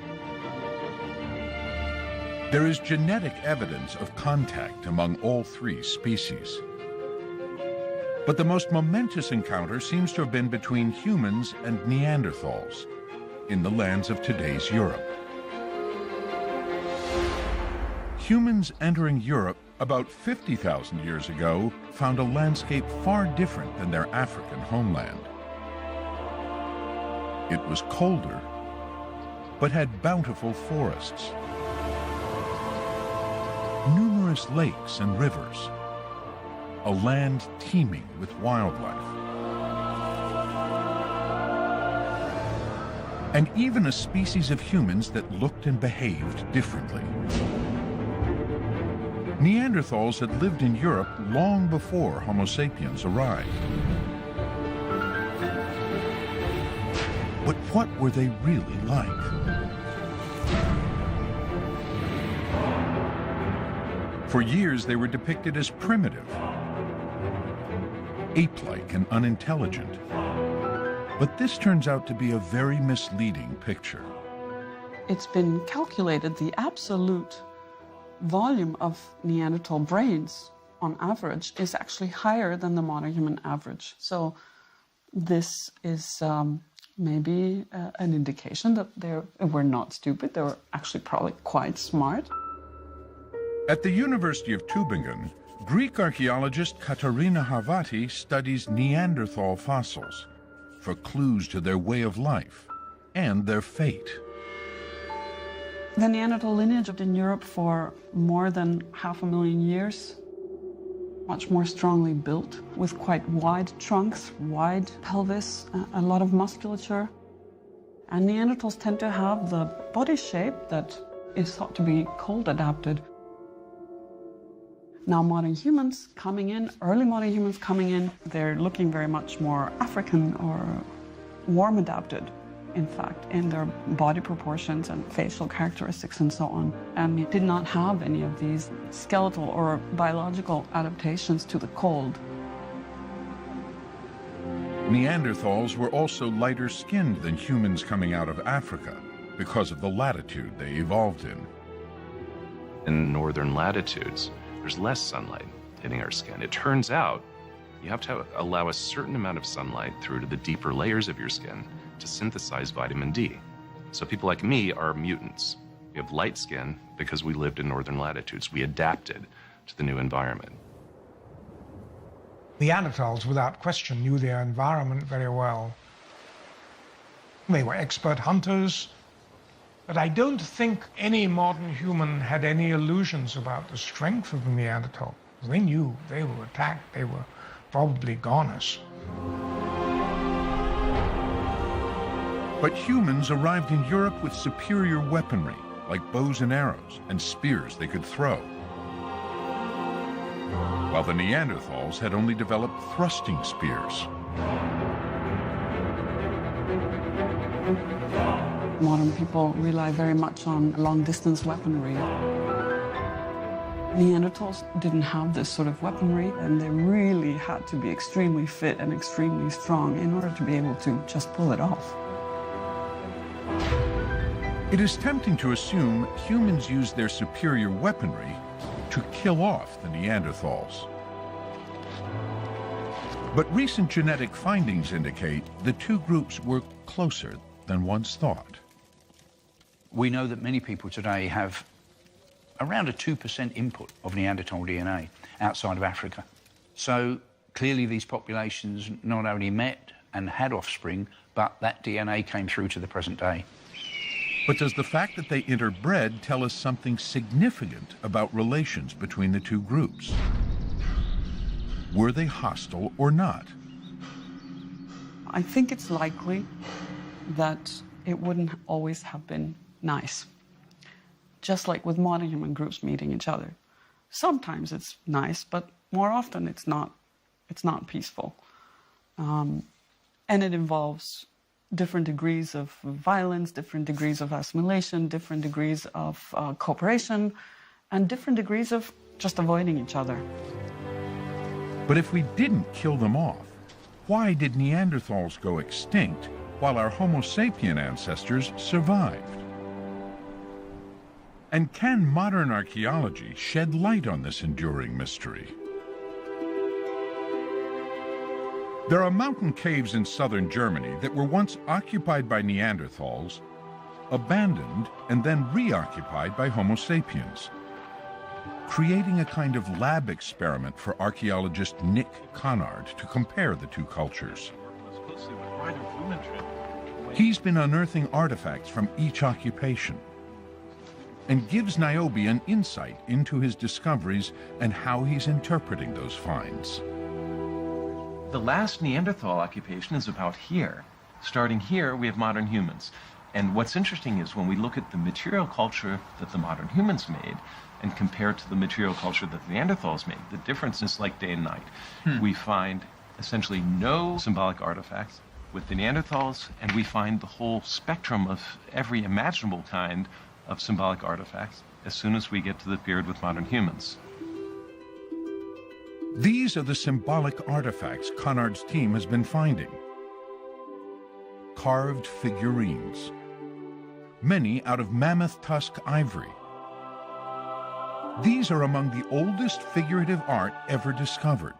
There is genetic evidence of contact among all 3 species. But the most momentous encounter seems to have been between humans and Neanderthals in the lands of today's Europe. Humans entering Europe about 50,000 years ago found a landscape far different than their African homeland. It was colder, but had bountiful forests, numerous lakes and rivers, a land teeming with wildlife, and even a species of humans that looked and behaved differently. Neanderthals had lived in Europe long before Homo sapiens arrived. But what were they really like? For years, they were depicted as primitive, ape-like and unintelligent. But this turns out to be a very misleading picture. It's been calculated the absolute volume of Neanderthal brains, on average, is actually higher than the modern human average. So this is maybe an indication that they were not stupid. They were actually probably quite smart. At the University of Tübingen, Greek archaeologist Katarina Harvati studies Neanderthal fossils for clues to their way of life and their fate. The Neanderthal lineage lived in Europe for more than 500,000 years, much more strongly built, with quite wide trunks, wide pelvis, a lot of musculature. And Neanderthals tend to have the body shape that is thought to be cold adapted. Now modern humans coming in, early modern humans coming in, they're looking very much more African or warm adapted, in fact, in their body proportions and facial characteristics and so on. And it did not have any of these skeletal or biological adaptations to the cold. Neanderthals were also lighter skinned than humans coming out of Africa because of the latitude they evolved in. In northern latitudes, there's less sunlight hitting our skin. It turns out you have to allow a certain amount of sunlight through to the deeper layers of your skin to synthesize vitamin D. So people like me are mutants. We have light skin because we lived in northern latitudes. We adapted to the new environment. Neanderthals, without question, knew their environment very well. They were expert hunters, but I don't think any modern human had any illusions about the strength of the Neanderthal. They knew they were attacked, they were probably goners. But humans arrived in Europe with superior weaponry, like bows and arrows and spears they could throw, while the Neanderthals had only developed thrusting spears. Modern people rely very much on long-distance weaponry. Neanderthals didn't have this sort of weaponry, and they really had to be extremely fit and extremely strong in order to be able to just pull it off. It is tempting to assume humans used their superior weaponry to kill off the Neanderthals. But recent genetic findings indicate the two groups were closer than once thought. We know that many people today have around a 2% input of Neanderthal DNA outside of Africa. So Clearly these populations not only met and had offspring, but that DNA came through to the present day. But does the fact that they interbred tell us something significant about relations between the two groups? Were they hostile or not? I think it's likely that it wouldn't always have been nice. Just like with modern human groups meeting each other. Sometimes it's nice, but more often it's not peaceful. And it involves different degrees of violence, different degrees of assimilation, different degrees of cooperation, and different degrees of just avoiding each other. But if we didn't kill them off, why did Neanderthals go extinct while our Homo sapien ancestors survived? And can modern archaeology shed light on this enduring mystery? There are mountain caves in southern Germany that were once occupied by Neanderthals, abandoned, and then reoccupied by Homo sapiens, creating a kind of lab experiment for archaeologist Nick Connard to compare the two cultures. He's been unearthing artifacts from each occupation and gives Niobe an insight into his discoveries and how he's interpreting those finds. The last Neanderthal occupation is about here. Starting here, we have modern humans. And what's interesting is when we look at the material culture that the modern humans made and compare it to the material culture that the Neanderthals made, the difference is like day and night. We find essentially no symbolic artifacts with the Neanderthals, and we find the whole spectrum of every imaginable kind of symbolic artifacts as soon as we get to the period with modern humans. These are the symbolic artifacts Connard's team has been finding. Carved figurines, many out of mammoth tusk ivory. These are among the oldest figurative art ever discovered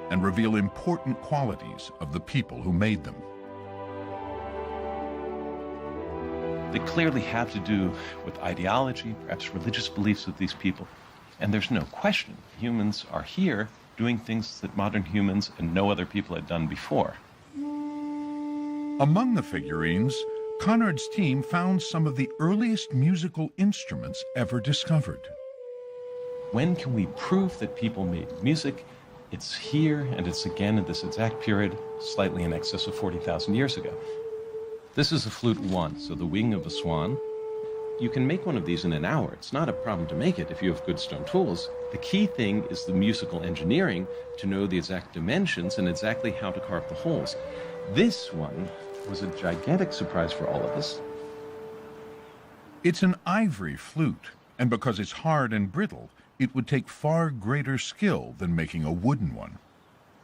and reveal important qualities of the people who made them. They clearly have to do with ideology, perhaps religious beliefs of these people. And there's no question, humans are here doing things that modern humans and no other people had done before. Among the figurines, Connard's team found some of the earliest musical instruments ever discovered. When can we prove that people made music? It's here, and it's again at this exact period, slightly in excess of 40,000 years ago. This is a flute 1, so the wing of a swan. You can make one of these in an hour. It's not a problem to make it if you have good stone tools. The key thing is the musical engineering to know the exact dimensions and exactly how to carve the holes. This one was a gigantic surprise for all of us. It's an ivory flute, and because it's hard and brittle, it would take far greater skill than making a wooden one.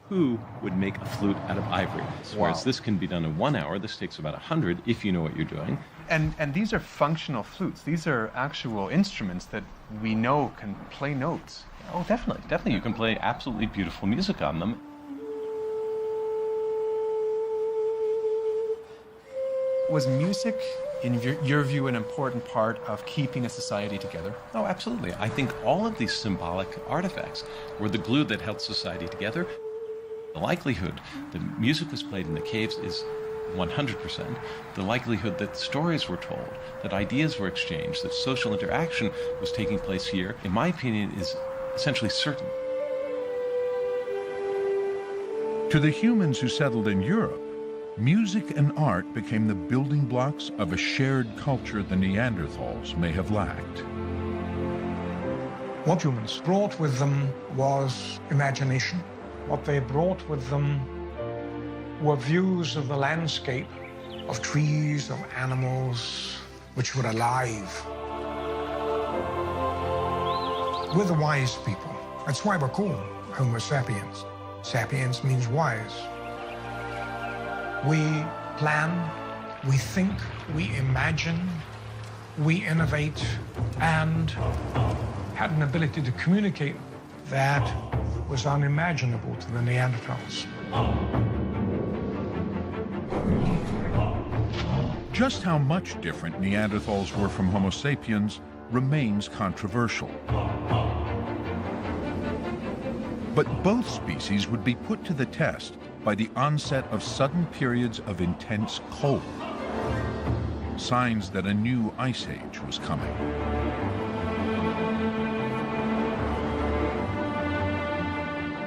Who would make a flute out of ivory? Whereas this can be done in 1 hour. This takes about 100 if you know what you're doing. And these are functional flutes. These are actual instruments that we know can play notes. Oh, definitely, definitely. You can play absolutely beautiful music on them. Was music, in your view, an important part of keeping a society together? Oh, absolutely. I think all of these symbolic artifacts were the glue that held society together. The likelihood that music was played in the caves is 100%. The likelihood that stories were told, that ideas were exchanged, that social interaction was taking place here, in my opinion, is essentially certain. To the humans who settled in Europe, music and art became the building blocks of a shared culture the Neanderthals may have lacked. What humans brought with them was imagination. What they brought with them were views of the landscape, of trees, of animals, which were alive. We're the wise people. That's why we're called Homo sapiens. Sapiens means wise. We plan, we think, we imagine, we innovate, and had an ability to communicate that was unimaginable to the Neanderthals. Just how much different Neanderthals were from Homo sapiens remains controversial. But both species would be put to the test by the onset of sudden periods of intense cold, signs that a new ice age was coming.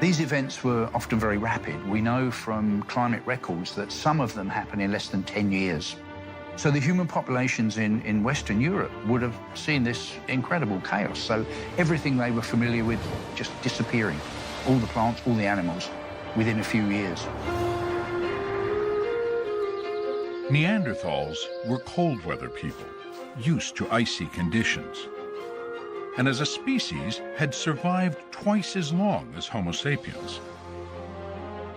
These events were often very rapid. We know from climate records that some of them happen in less than 10 years. So the human populations in Western Europe would have seen this incredible chaos. So everything they were familiar with just disappearing. All the plants, all the animals, within a few years. Neanderthals were cold weather people, used to icy conditions, and as a species had survived twice as long as Homo sapiens.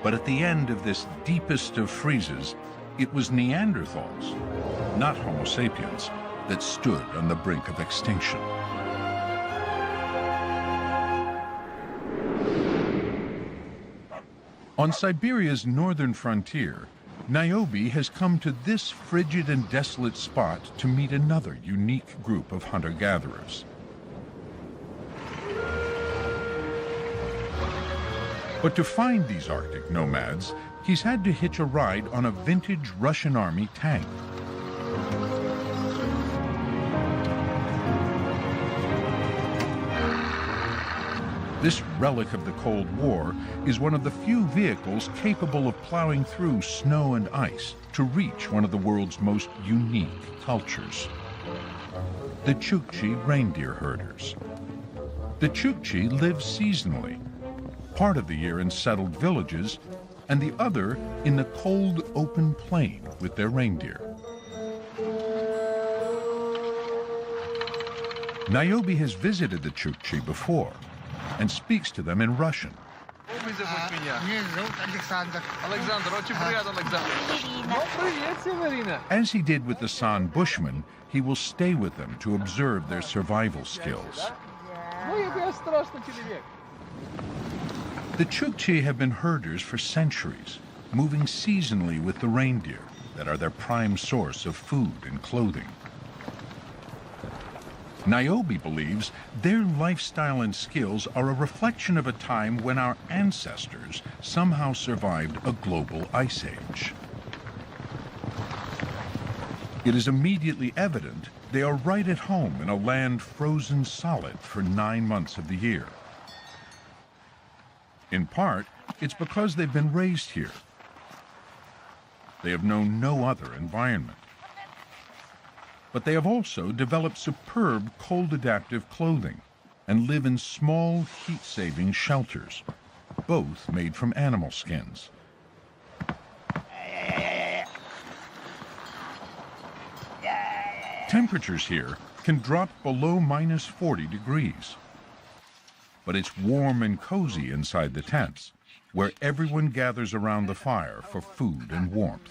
But at the end of this deepest of freezes, it was Neanderthals, not Homo sapiens, that stood on the brink of extinction. On Siberia's northern frontier, Niobe has come to this frigid and desolate spot to meet another unique group of hunter-gatherers. But to find these Arctic nomads, he's had to hitch a ride on a vintage Russian Army tank. This relic of the Cold War is one of the few vehicles capable of plowing through snow and ice to reach one of the world's most unique cultures, the Chukchi reindeer herders. The Chukchi live seasonally, part of the year in settled villages, and the other in the cold, open plain with their reindeer. Niobe has visited the Chukchi before and speaks to them in Russian. As he did with the San Bushmen, he will stay with them to observe their survival skills. The Chukchi have been herders for centuries, moving seasonally with the reindeer that are their prime source of food and clothing. Niobe believes their lifestyle and skills are a reflection of a time when our ancestors somehow survived a global ice age. It is immediately evident they are right at home in a land frozen solid for 9 months of the year. In part, it's because they've been raised here. They have known no other environment. But they have also developed superb cold-adaptive clothing and live in small, heat-saving shelters, both made from animal skins. Temperatures here can drop below -40 degrees. But it's warm and cozy inside the tents, where everyone gathers around the fire for food and warmth.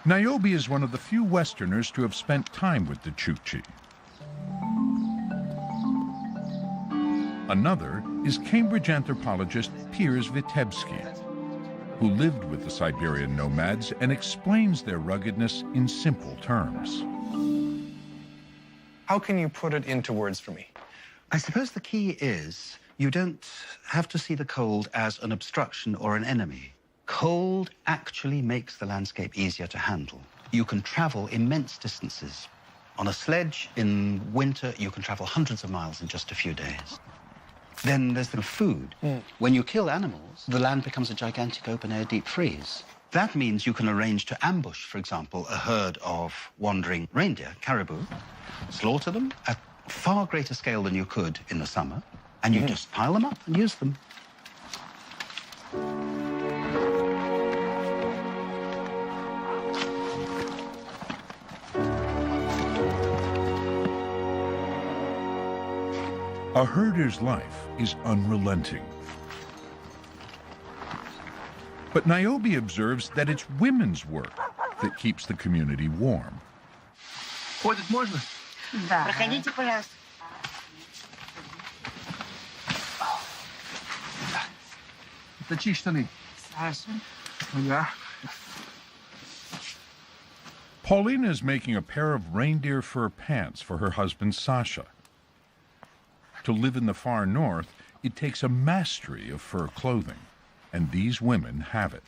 Niobe is one of the few Westerners to have spent time with the Chukchi. Another is Cambridge anthropologist Piers Vitebsky, who lived with the Siberian nomads and explains their ruggedness in simple terms. How can you put it into words for me? I suppose the key is you don't have to see the cold as an obstruction or an enemy. Cold actually makes the landscape easier to handle. You can travel immense distances. On a sledge in winter, you can travel hundreds of miles in just a few days. Then there's the food. When you kill animals, the land becomes a gigantic open-air deep freeze. That means you can arrange to ambush, for example, a herd of wandering reindeer, caribou, slaughter them at far greater scale than you could in the summer, and you just pile them up and use them. A herder's life is unrelenting. But Niobe observes that it's women's work that keeps the community warm. Ходить можно? Да. Проходите, пожалуйста. Точи штаны. Хорошо. Да. Paulina is making a pair of reindeer fur pants for her husband Sasha. To live in the far north, it takes a mastery of fur clothing, and these women have it.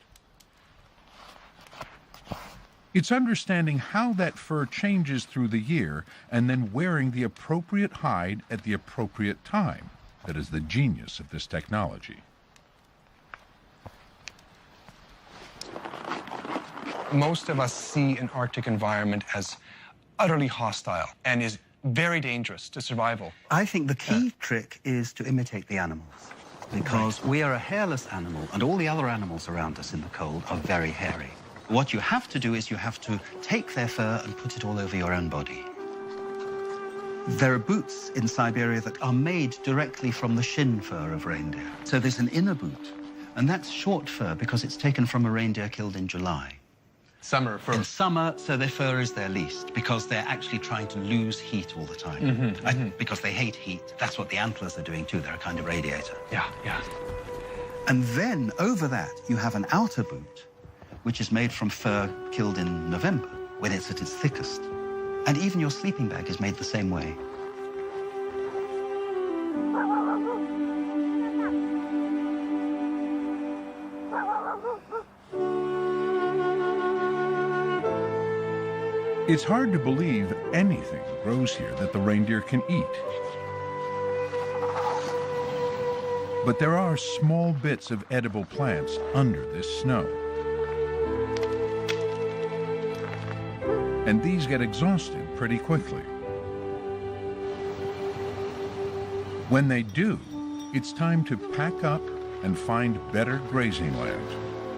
It's understanding how that fur changes through the year and then wearing the appropriate hide at the appropriate time that is the genius of this technology. Most of us see an Arctic environment as utterly hostile and is very dangerous to survival. I think the key trick is to imitate the animals, because we are a hairless animal, and all the other animals around us in the cold are very hairy. What you have to do is you have to take their fur and put it all over your own body. There are boots in Siberia that are made directly from the shin fur of reindeer. So there's an inner boot, and that's short fur because it's taken from a reindeer killed in July. Summer fur. In summer, so their fur is their least, because they're actually trying to lose heat all the time. Because they hate heat. That's what the antlers are doing too. They're a kind of radiator. Yeah. And then, over that, you have an outer boot, which is made from fur killed in November, when it's at its thickest. And even your sleeping bag is made the same way. It's hard to believe anything grows here that the reindeer can eat. But there are small bits of edible plants under this snow. And these get exhausted pretty quickly. When they do, it's time to pack up and find better grazing land,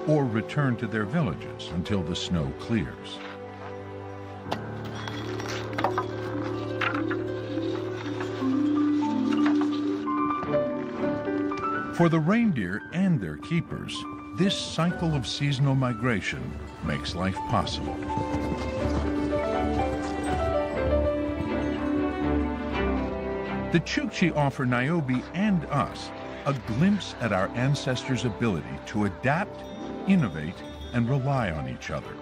or return to their villages until the snow clears. For the reindeer and their keepers, this cycle of seasonal migration makes life possible. The Chukchi offer Niobe and us a glimpse at our ancestors' ability to adapt, innovate, and rely on each other,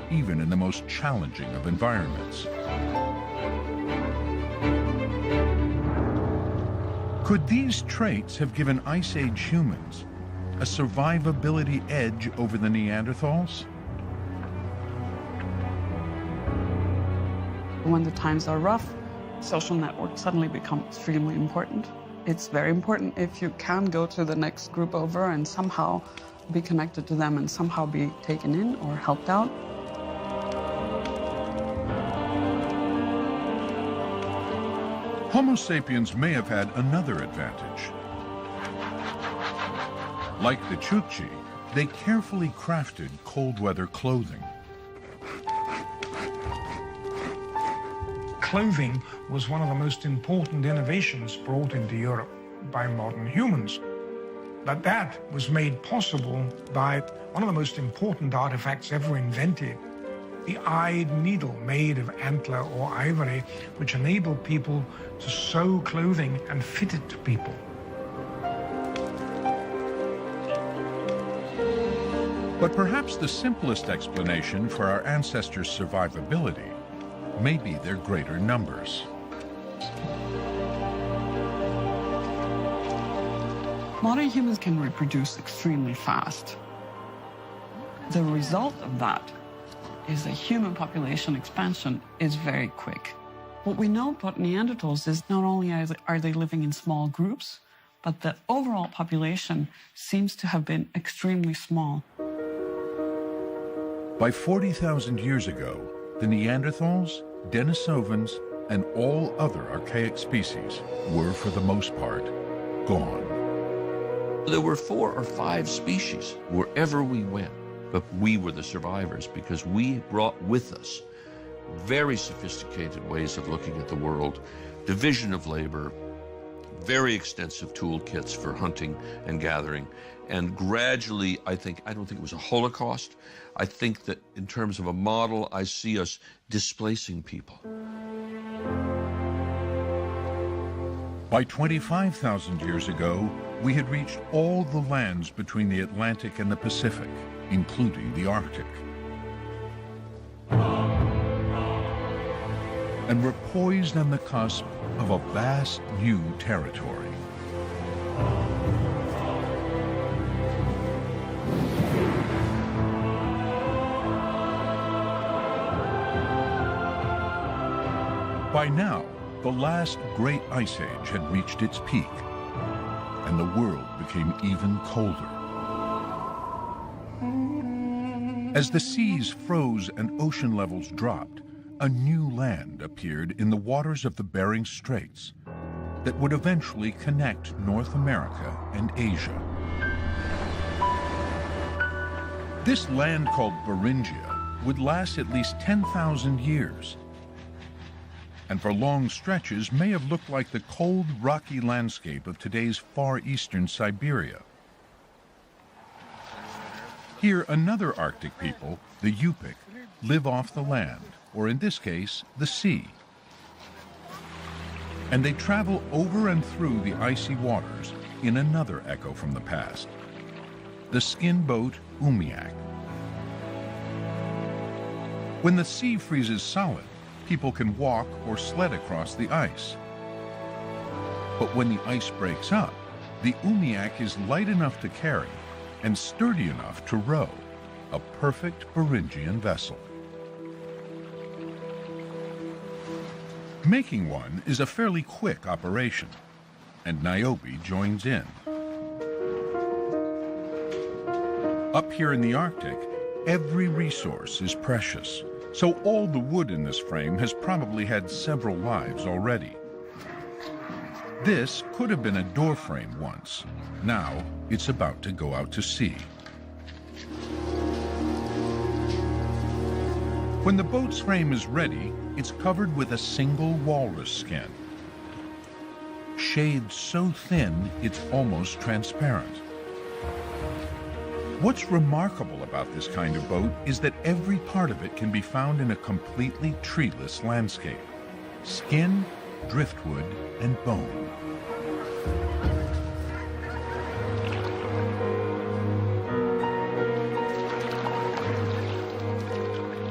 even in the most challenging of environments. Could these traits have given Ice Age humans a survivability edge over the Neanderthals? When the times are rough, social networks suddenly become extremely important. It's very important if you can go to the next group over and somehow be connected to them and somehow be taken in or helped out. Homo sapiens may have had another advantage. Like the Chukchi, they carefully crafted cold weather clothing. Clothing was one of the most important innovations brought into Europe by modern humans. But that was made possible by one of the most important artifacts ever invented, the eyed needle made of antler or ivory, which enabled people to sew clothing and fit it to people. But perhaps the simplest explanation for our ancestors' survivability may be their greater numbers. Modern humans can reproduce extremely fast. The result of that is the human population expansion is very quick. What we know about Neanderthals is not only are they living in small groups, but the overall population seems to have been extremely small. By 40,000 years ago, the Neanderthals, Denisovans, and all other archaic species were, for the most part, gone. There were 4 or 5 species wherever we went. But we were the survivors because we brought with us very sophisticated ways of looking at the world, division of labor, very extensive toolkits for hunting and gathering. And gradually, I don't think it was a holocaust. I think that in terms of a model, I see us displacing people. By 25,000 years ago, we had reached all the lands between the Atlantic and the Pacific, including the Arctic. and we're poised on the cusp of a vast new territory. By now, the last great ice age had reached its peak, and the world became even colder. As the seas froze and ocean levels dropped, a new land appeared in the waters of the Bering Straits that would eventually connect North America and Asia. This land called Beringia would last at least 10,000 years, and for long stretches may have looked like the cold, rocky landscape of today's far eastern Siberia. Here, another Arctic people, the Yupik, live off the land, or in this case, the sea. And they travel over and through the icy waters in another echo from the past, the skin boat Umiak. When the sea freezes solid, people can walk or sled across the ice. But when the ice breaks up, the Umiak is light enough to carry and sturdy enough to row, a perfect Beringian vessel. Making one is a fairly quick operation, and Niobe joins in. Up here in the Arctic, every resource is precious, so all the wood in this frame has probably had several lives already. This could have been a door frame once. Now it's about to go out to sea. When the boat's frame is ready, it's covered with a single walrus skin. Shade so thin, it's almost transparent. What's remarkable about this kind of boat is that every part of it can be found in a completely treeless landscape. Skin, driftwood, and bone.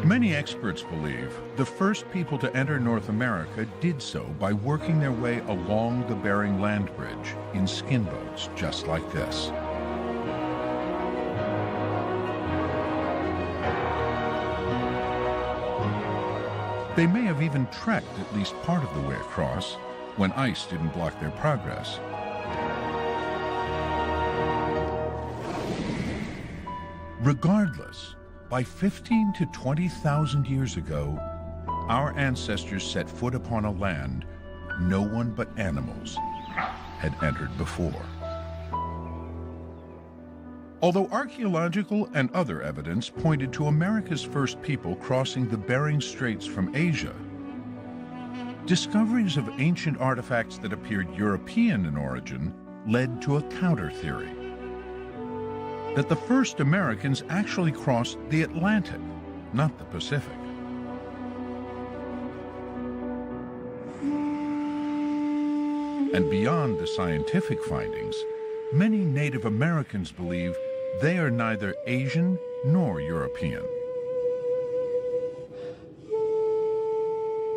Many experts believe the first people to enter North America did so by working their way along the Bering Land Bridge in skin boats just like this. They may have even trekked at least part of the way across when ice didn't block their progress. Regardless, by 15 to 20,000 years ago, our ancestors set foot upon a land no one but animals had entered before. Although archaeological and other evidence pointed to America's first people crossing the Bering Straits from Asia, discoveries of ancient artifacts that appeared European in origin led to a counter-theory, that the first Americans actually crossed the Atlantic, not the Pacific. And beyond the scientific findings, many Native Americans believe they are neither Asian nor European.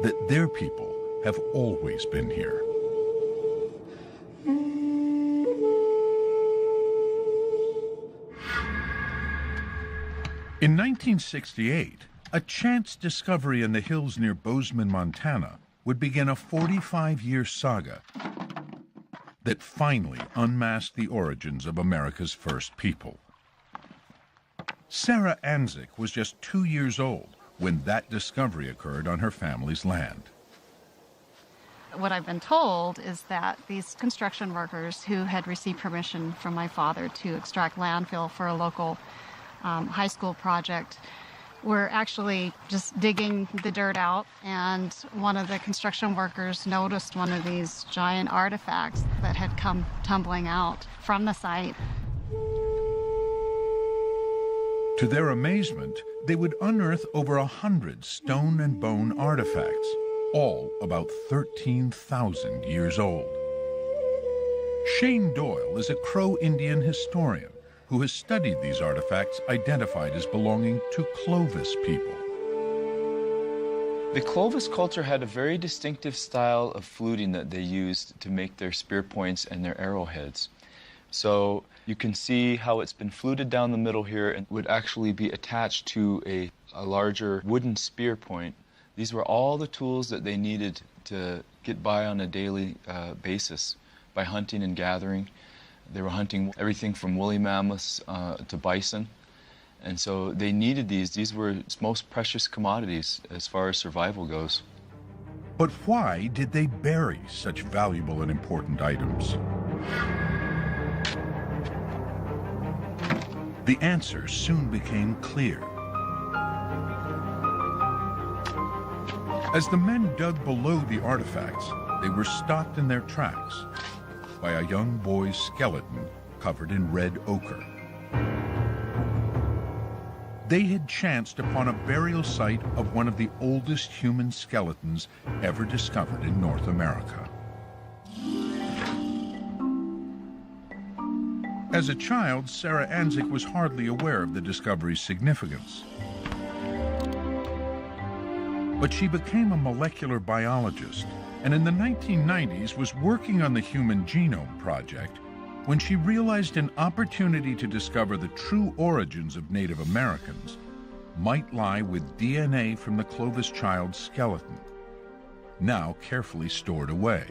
That their people have always been here. In 1968, a chance discovery in the hills near Bozeman, Montana, would begin a 45-year saga that finally unmasked the origins of America's first people. Sarah Anzik was just 2 years old when that discovery occurred on her family's land. What I've been told is that these construction workers who had received permission from my father to extract landfill for a local high school project were actually just digging the dirt out, and one of the construction workers noticed one of these giant artifacts that had come tumbling out from the site. To their amazement, they would unearth over 100 stone and bone artifacts, all about 13,000 years old. Shane Doyle is a Crow Indian historian who has studied these artifacts identified as belonging to Clovis people. The Clovis culture had a very distinctive style of fluting that they used to make their spear points and their arrowheads. So you can see how it's been fluted down the middle here and would actually be attached to a larger wooden spear point. These were all the tools that they needed to get by on a daily basis by hunting and gathering. They were hunting everything from woolly mammoths to bison. And so they needed these. These were its most precious commodities as far as survival goes. But why did they bury such valuable and important items? The answer soon became clear. As the men dug below the artifacts, they were stopped in their tracks by a young boy's skeleton covered in red ochre. They had chanced upon a burial site of one of the oldest human skeletons ever discovered in North America. As a child, Sarah Anzik was hardly aware of the discovery's significance. But she became a molecular biologist, and in the 1990s was working on the Human Genome Project when she realized an opportunity to discover the true origins of Native Americans might lie with DNA from the Clovis child's skeleton, now carefully stored away.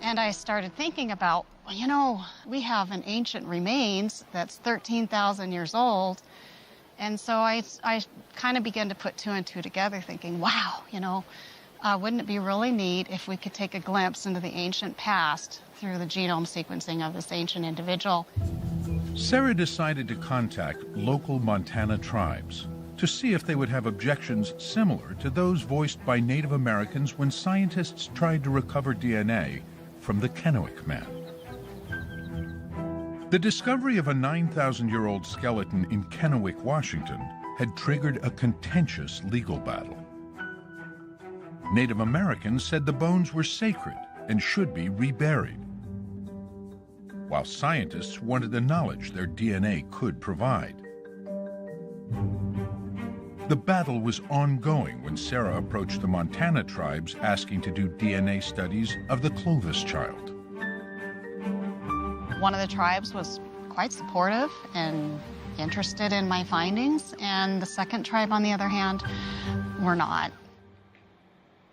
And I started thinking about, well, you know, we have an ancient remains that's 13,000 years old. And so I kind of began to put two and two together, thinking, wow, you know, wouldn't it be really neat if we could take a glimpse into the ancient past through the genome sequencing of this ancient individual? Sarah decided to contact local Montana tribes to see if they would have objections similar to those voiced by Native Americans when scientists tried to recover DNA from the Kennewick Man. The discovery of a 9,000-year-old skeleton in Kennewick, Washington, had triggered a contentious legal battle. Native Americans said the bones were sacred and should be reburied, while scientists wanted the knowledge their DNA could provide. The battle was ongoing when Sarah approached the Montana tribes asking to do DNA studies of the Clovis child. One of the tribes was quite supportive and interested in my findings, and the second tribe, on the other hand, were not.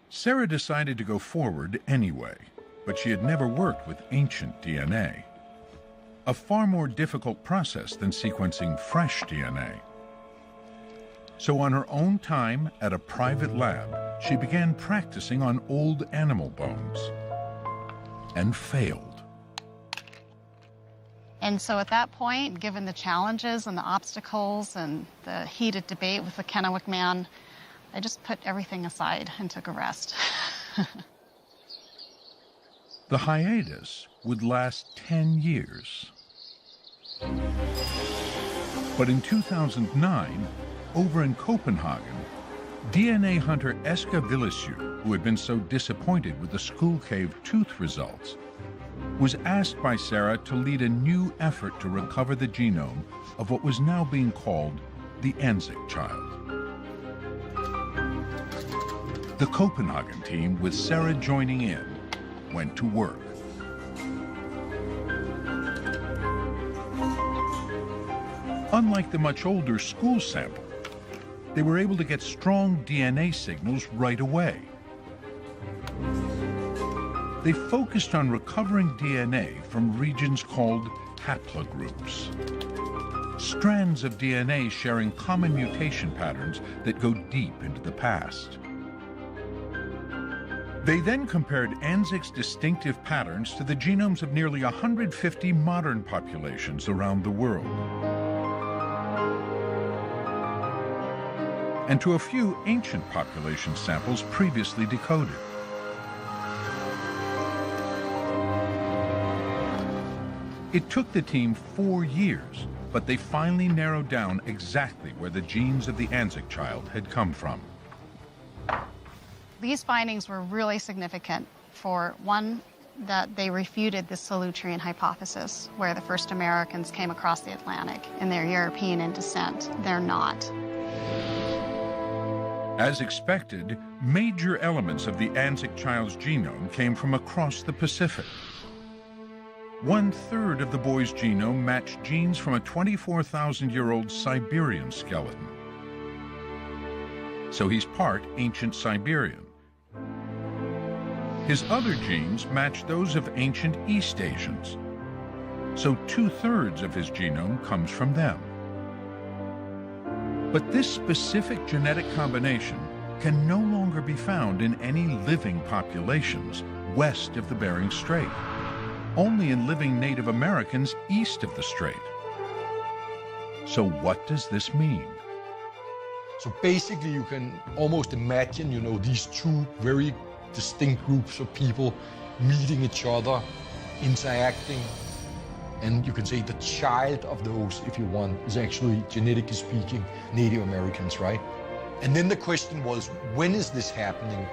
Sarah decided to go forward anyway, but she had never worked with ancient DNA, a far more difficult process than sequencing fresh DNA. So on her own time, at a private lab, she began practicing on old animal bones and failed. And so at that point, given the challenges and the obstacles and the heated debate with the Kennewick Man, I just put everything aside and took a rest. The hiatus would last 10 years. But in 2009, over in Copenhagen, DNA hunter Eske Villesjø, who had been so disappointed with the school cave tooth results, was asked by Sarah to lead a new effort to recover the genome of what was now being called the Anzik child. The Copenhagen team, with Sarah joining in, went to work. Unlike the much older school sample, they were able to get strong DNA signals right away. They focused on recovering DNA from regions called haplogroups, strands of DNA sharing common mutation patterns that go deep into the past. They then compared Anzik's distinctive patterns to the genomes of nearly 150 modern populations around the world, and to a few ancient population samples previously decoded. It took the team 4 years, but they finally narrowed down exactly where the genes of the Anzik child had come from. These findings were really significant for, one, that they refuted the Solutrean hypothesis, where the first Americans came across the Atlantic and they're European in descent. They're not. As expected, major elements of the Anzac child's genome came from across the Pacific. 1/3 of the boy's genome matched genes from a 24,000-year-old Siberian skeleton. So he's part ancient Siberian. His other genes match those of ancient East Asians. So 2/3 of his genome comes from them. But this specific genetic combination can no longer be found in any living populations west of the Bering Strait, only in living Native Americans east of the strait. So what does this mean? So basically you can almost imagine, you know, these two very distinct groups of people meeting each other, interacting, and you can say the child of those, if you want, is actually, genetically speaking, Native Americans, right? And then the question was, when is this happening?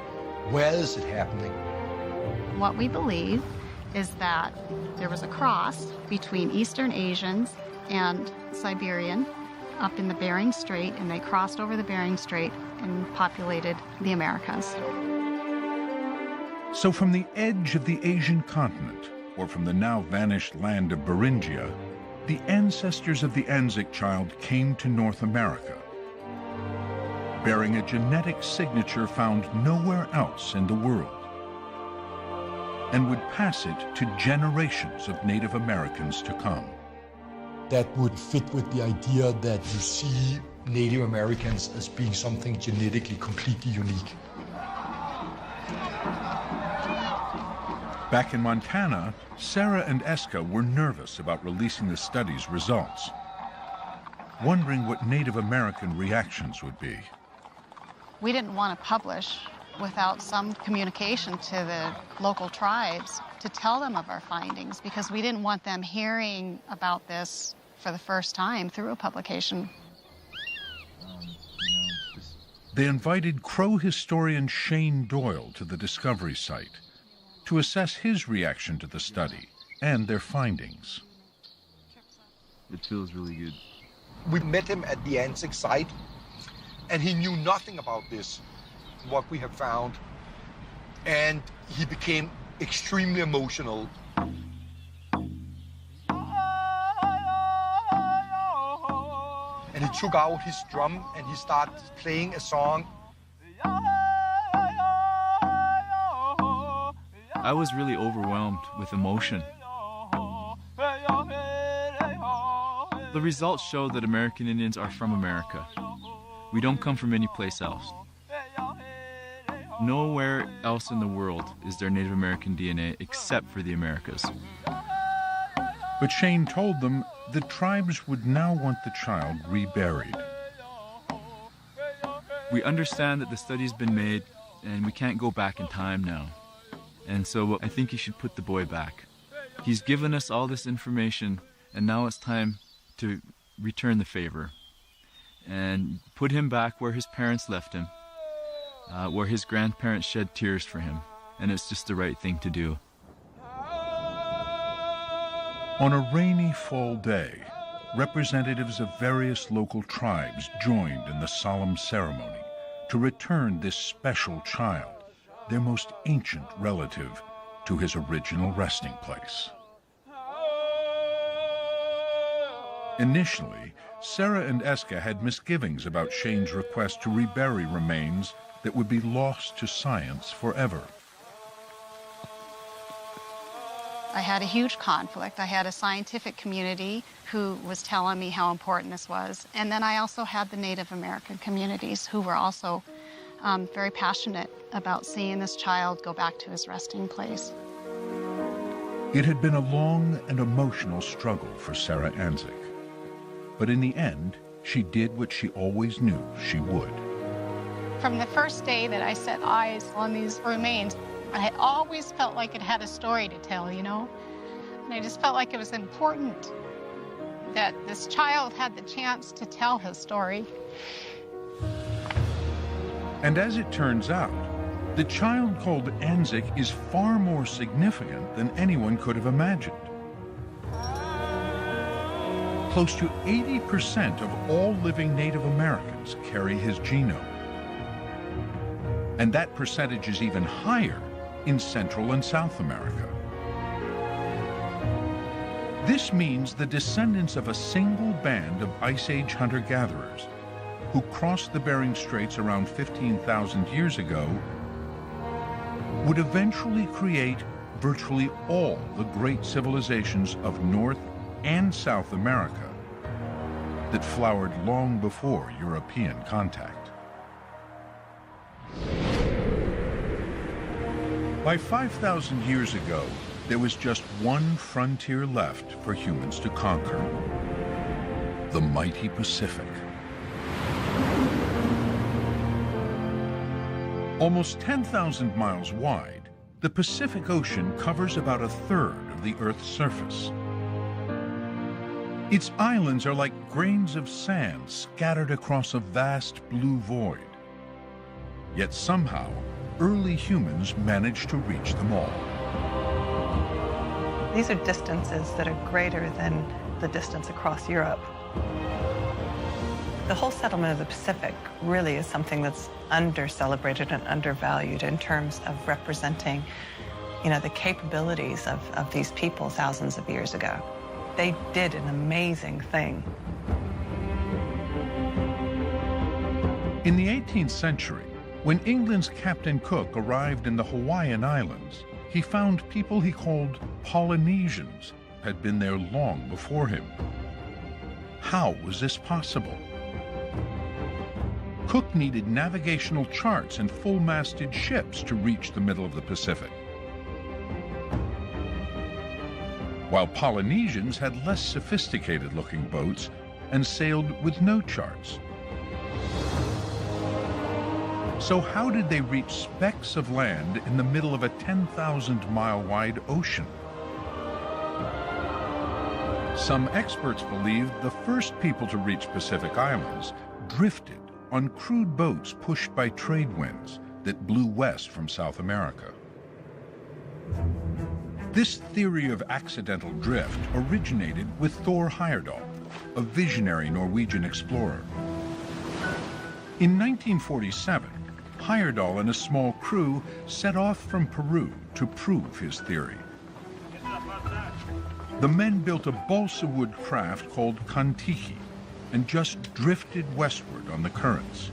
Where is it happening? What we believe is that there was a cross between Eastern Asians and Siberian up in the Bering Strait, and they crossed over the Bering Strait and populated the Americas. So from the edge of the Asian continent, or from the now vanished land of Beringia, the ancestors of the Anzac child came to North America, bearing a genetic signature found nowhere else in the world, and would pass it to generations of Native Americans to come. That would fit with the idea that you see Native Americans as being something genetically completely unique. Back in Montana, Sarah and Eska were nervous about releasing the study's results, wondering what Native American reactions would be. We didn't want to publish without some communication to the local tribes to tell them of our findings, because we didn't want them hearing about this for the first time through a publication. They invited Crow historian Shane Doyle to the discovery site to assess his reaction to the study and their findings. It feels really good. We met him at the Anzac site, and he knew nothing about this, what we have found, and he became extremely emotional. And he took out his drum and he started playing a song. I was really overwhelmed with emotion. The results show that American Indians are from America. We don't come from any place else. Nowhere else in the world is there Native American DNA except for the Americas. But Shane told them the tribes would now want the child reburied. We understand that the study's been made and we can't go back in time now. And so I think you should put the boy back. He's given us all this information, and now it's time to return the favor and put him back where his parents left him, where his grandparents shed tears for him, and it's just the right thing to do. On a rainy fall day, representatives of various local tribes joined in the solemn ceremony to return this special child, their most ancient relative, to his original resting place. Initially, Sarah and Eska had misgivings about Shane's request to rebury remains that would be lost to science forever. I had a huge conflict. I had a scientific community who was telling me how important this was. And then I also had the Native American communities who were also very passionate about seeing this child go back to his resting place. It had been a long and emotional struggle for Sarah Anzac. But in the end, she did what she always knew she would. From the first day that I set eyes on these remains, I always felt like it had a story to tell, you know? And I just felt like it was important that this child had the chance to tell his story. And as it turns out, the child called Anzac is far more significant than anyone could have imagined. Close to 80% of all living Native Americans carry his genome. And that percentage is even higher in Central and South America. This means the descendants of a single band of Ice Age hunter-gatherers who crossed the Bering Straits around 15,000 years ago would eventually create virtually all the great civilizations of North and South America that flowered long before European contact. By 5,000 years ago, there was just one frontier left for humans to conquer: the mighty Pacific. Almost 10,000 miles wide, the Pacific Ocean covers about a third of the Earth's surface. Its islands are like grains of sand scattered across a vast blue void. Yet somehow, early humans managed to reach them all. These are distances that are greater than the distance across Europe. The whole settlement of the Pacific really is something that's under-celebrated and undervalued in terms of representing, the capabilities of these people thousands of years ago. They did an amazing thing. In the 18th century, when England's Captain Cook arrived in the Hawaiian Islands, he found people he called Polynesians had been there long before him. How was this possible? Cook needed navigational charts and full-masted ships to reach the middle of the Pacific, while Polynesians had less sophisticated-looking boats and sailed with no charts. So how did they reach specks of land in the middle of a 10,000-mile-wide ocean? Some experts believe the first people to reach Pacific Islands drifted on crude boats pushed by trade winds that blew west from South America. This theory of accidental drift originated with Thor Heyerdahl, a visionary Norwegian explorer. In 1947, Heyerdahl and a small crew set off from Peru to prove his theory. The men built a balsa wood craft called Kon-Tiki and just drifted westward on the currents.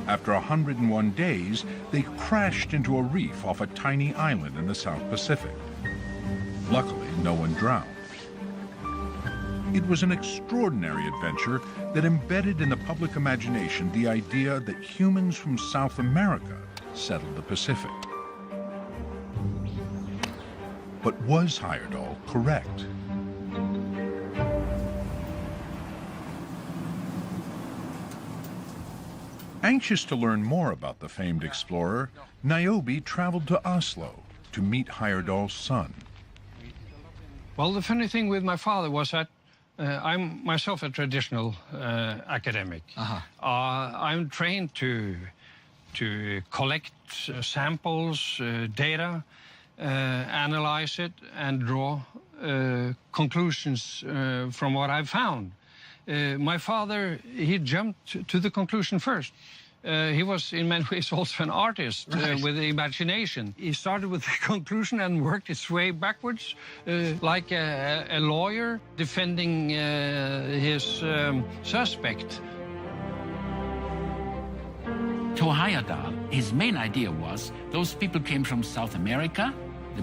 After 101 days, they crashed into a reef off a tiny island in the South Pacific. Luckily, no one drowned. It was an extraordinary adventure that embedded in the public imagination the idea that humans from South America settled the Pacific. But was Heyerdahl correct? Anxious to learn more about the famed explorer, Niobe traveled to Oslo to meet Heyerdahl's son. Well, the funny thing with my father was that I'm myself a traditional academic. I'm trained to collect samples, data, analyze it, and draw conclusions from what I've found. My father, he jumped to the conclusion first. He was, in many ways, also an artist with imagination. He started with the conclusion and worked his way backwards, like a lawyer defending his suspect. To Heyerdahl, his main idea was those people came from South America, the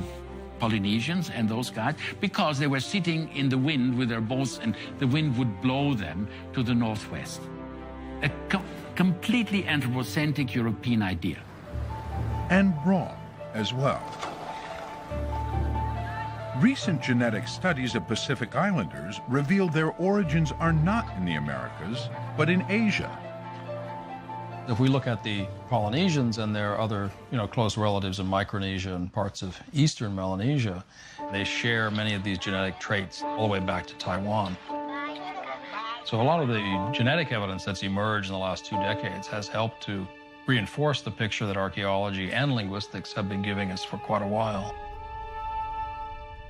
Polynesians and those guys, because they were sitting in the wind with their boats and the wind would blow them to the northwest. A completely anthropocentric European idea. And wrong as well. Recent genetic studies of Pacific Islanders reveal their origins are not in the Americas, but in Asia. If we look at the Polynesians and their other, close relatives in Micronesia and parts of eastern Melanesia, they share many of these genetic traits all the way back to Taiwan. So a lot of the genetic evidence that's emerged in the last 2 decades has helped to reinforce the picture that archaeology and linguistics have been giving us for quite a while.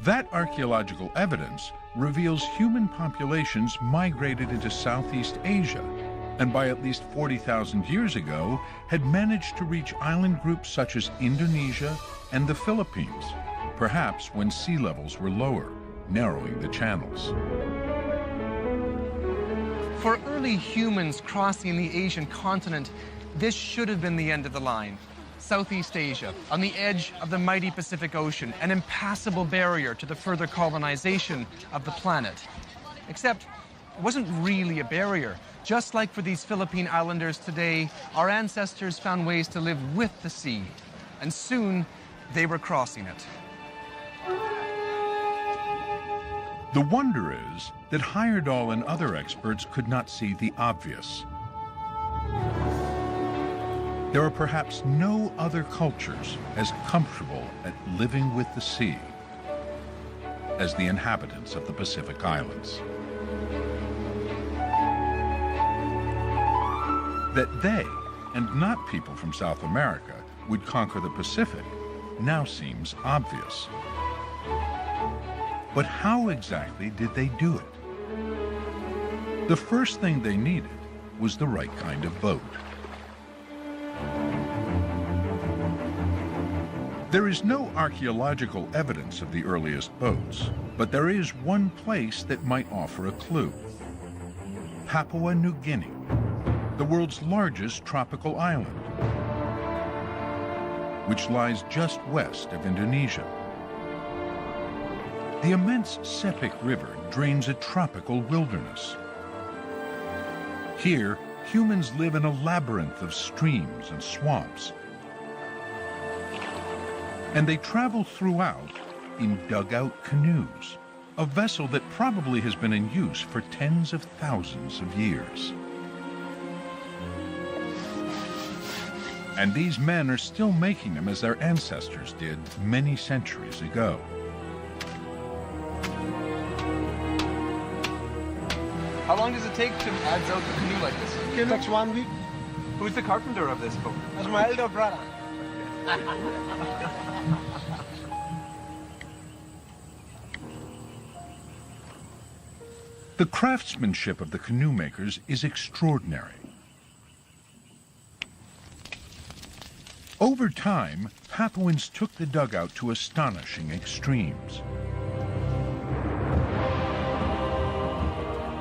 That archaeological evidence reveals human populations migrated into Southeast Asia and by at least 40,000 years ago had managed to reach island groups such as Indonesia and the Philippines, perhaps when sea levels were lower, narrowing the channels. For early humans crossing the Asian continent, this should have been the end of the line. Southeast Asia, on the edge of the mighty Pacific Ocean, an impassable barrier to the further colonization of the planet. Except it wasn't really a barrier. Just like for these Philippine islanders today, our ancestors found ways to live with the sea, and soon they were crossing it. The wonder is that Heyerdahl and other experts could not see the obvious. There are perhaps no other cultures as comfortable at living with the sea as the inhabitants of the Pacific Islands. That they, and not people from South America, would conquer the Pacific now seems obvious. But how exactly did they do it? The first thing they needed was the right kind of boat. There is no archaeological evidence of the earliest boats, but there is one place that might offer a clue. Papua New Guinea, the world's largest tropical island, which lies just west of Indonesia. The immense Sepik River drains a tropical wilderness. Here, humans live in a labyrinth of streams and swamps, and they travel throughout in dugout canoes, a vessel that probably has been in use for tens of thousands of years. And these men are still making them as their ancestors did many centuries ago. How long does it take to adze out a canoe like this? It takes 1 week. Who's the carpenter of this boat? That's my elder brother. The craftsmanship of the canoe makers is extraordinary. Over time, Papuans took the dugout to astonishing extremes.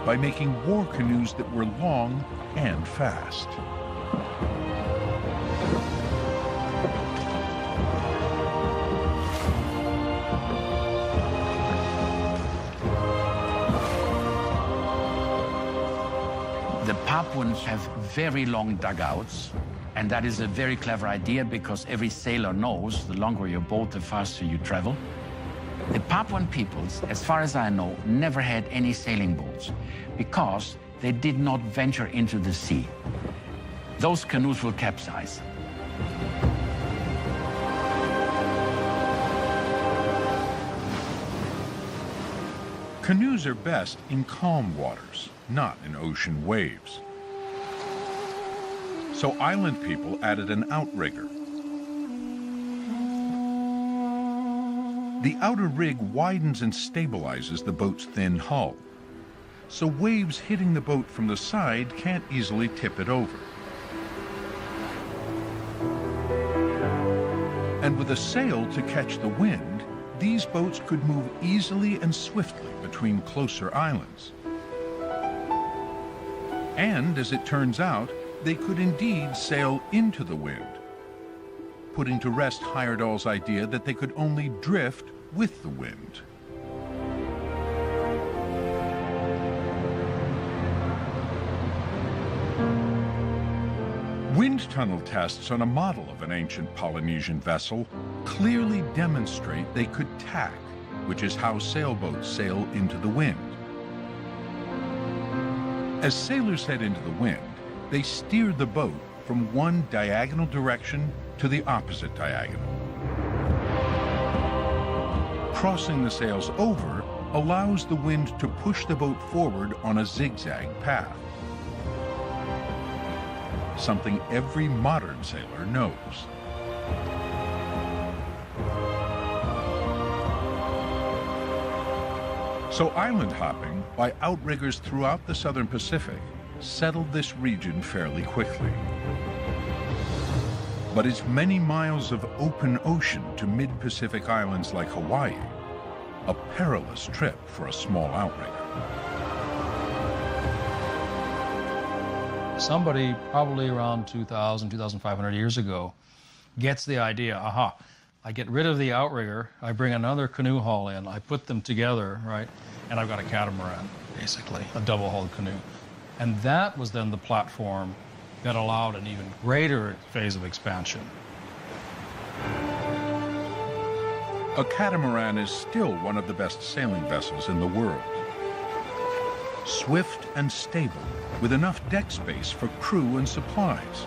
By making war canoes that were long and fast. The Papuans have very long dugouts, and that is a very clever idea because every sailor knows the longer your boat, the faster you travel. The Papuan peoples, as far as I know, never had any sailing boats because they did not venture into the sea. Those canoes will capsize. Canoes are best in calm waters, not in ocean waves. So island people added an outrigger. The outer rig widens and stabilizes the boat's thin hull, so waves hitting the boat from the side can't easily tip it over. And with a sail to catch the wind, these boats could move easily and swiftly between closer islands. And, as it turns out, they could indeed sail into the wind, putting to rest Heyerdahl's idea that they could only drift with the wind. Wind tunnel tests on a model of an ancient Polynesian vessel clearly demonstrate they could tack, which is how sailboats sail into the wind. As sailors head into the wind, they steer the boat from one diagonal direction to the opposite diagonal. Crossing the sails over allows the wind to push the boat forward on a zigzag path, something every modern sailor knows. So island hopping by outriggers throughout the southern Pacific settled this region fairly quickly. But it's many miles of open ocean to mid-Pacific islands like Hawaii, a perilous trip for a small outrigger. Somebody probably around 2,000, 2,500 years ago gets the idea, aha, I get rid of the outrigger, I bring another canoe hull in, I put them together, right, and I've got a catamaran, basically, a double-hulled canoe. And that was then the platform that allowed an even greater phase of expansion. A catamaran is still one of the best sailing vessels in the world. Swift and stable, with enough deck space for crew and supplies.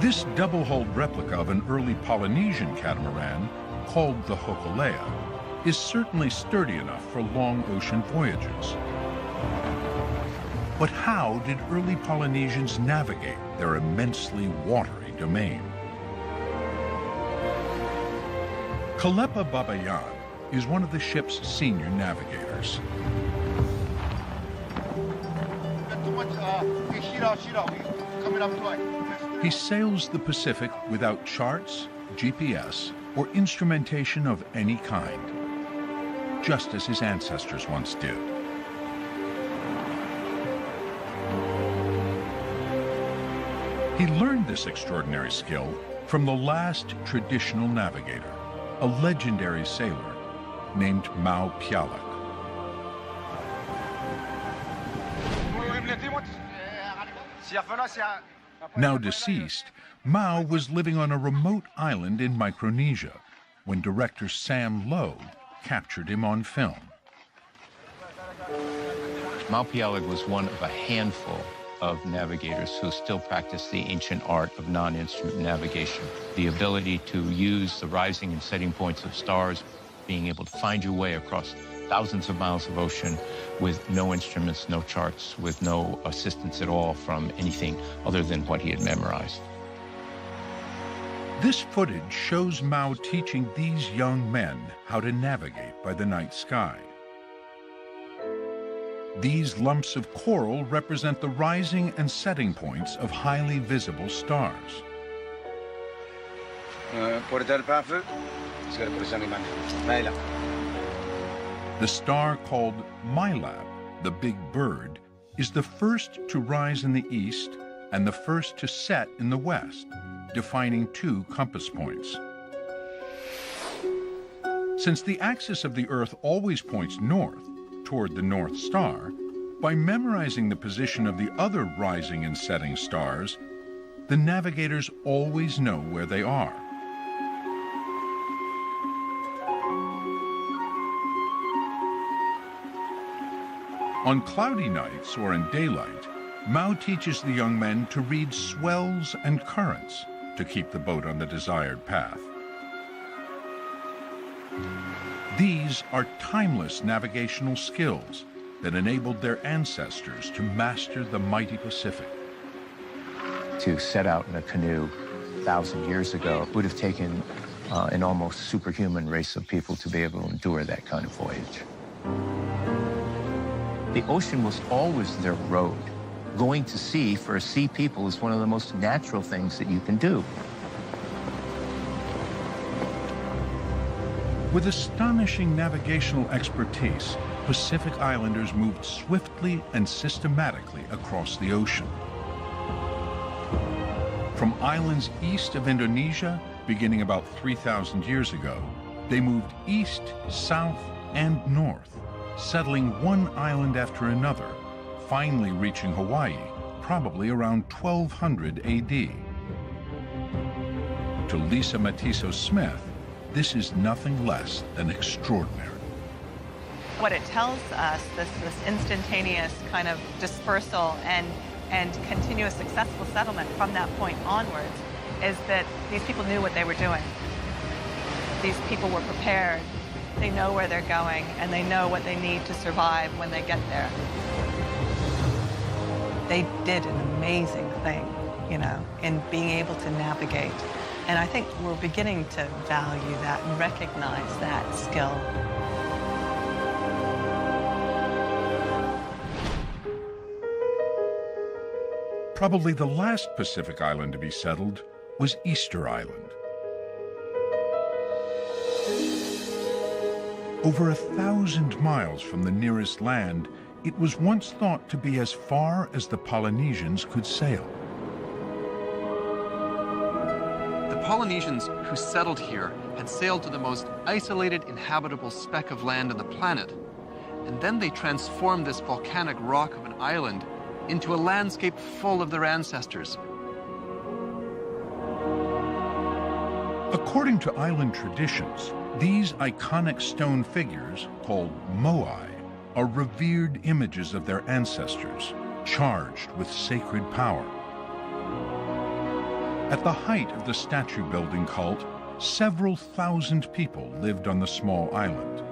This double-hulled replica of an early Polynesian catamaran, called the Hokulea, is certainly sturdy enough for long ocean voyages. But how did early Polynesians navigate their immensely watery domain? Kalepa Babayan is one of the ship's senior navigators. He sails the Pacific without charts, GPS, or instrumentation of any kind, just as his ancestors once did. He learned this extraordinary skill from the last traditional navigator, a legendary sailor named Mao Pialek. Now deceased, Mao was living on a remote island in Micronesia when director Sam Lowe captured him on film. Mao Pialek was one of a handful of navigators who still practice the ancient art of non-instrument navigation. The ability to use the rising and setting points of stars, being able to find your way across thousands of miles of ocean with no instruments, no charts, with no assistance at all from anything other than what he had memorized. This footage shows Mao teaching these young men how to navigate by the night sky. These lumps of coral represent the rising and setting points of highly visible stars. The star called Mylab, the Big Bird, is the first to rise in the east and the first to set in the west, defining two compass points. Since the axis of the Earth always points north, toward the North Star, by memorizing the position of the other rising and setting stars, the navigators always know where they are. On cloudy nights or in daylight, Mao teaches the young men to read swells and currents to keep the boat on the desired path. These are timeless navigational skills that enabled their ancestors to master the mighty Pacific. To set out in a canoe 1,000 years ago would have taken an almost superhuman race of people to be able to endure that kind of voyage. The ocean was always their road. Going to sea for a sea people is one of the most natural things that you can do. With astonishing navigational expertise, Pacific Islanders moved swiftly and systematically across the ocean. From islands east of Indonesia, beginning about 3,000 years ago, they moved east, south, and north, settling one island after another, finally reaching Hawaii, probably around 1200 AD. To Lisa Matiso-Smith, this is nothing less than extraordinary. What it tells us, this instantaneous kind of dispersal and continuous successful settlement from that point onwards, is that these people knew what they were doing. These people were prepared. They know where they're going, and they know what they need to survive when they get there. They did an amazing thing, you know, in being able to navigate. And I think we're beginning to value that and recognize that skill. Probably the last Pacific island to be settled was Easter Island. Over 1,000 miles from the nearest land, it was once thought to be as far as the Polynesians could sail. The Polynesians who settled here had sailed to the most isolated inhabitable speck of land on the planet, and then they transformed this volcanic rock of an island into a landscape full of their ancestors. According to island traditions, these iconic stone figures, called moai, are revered images of their ancestors, charged with sacred power. At the height of the statue-building cult, several thousand people lived on the small island.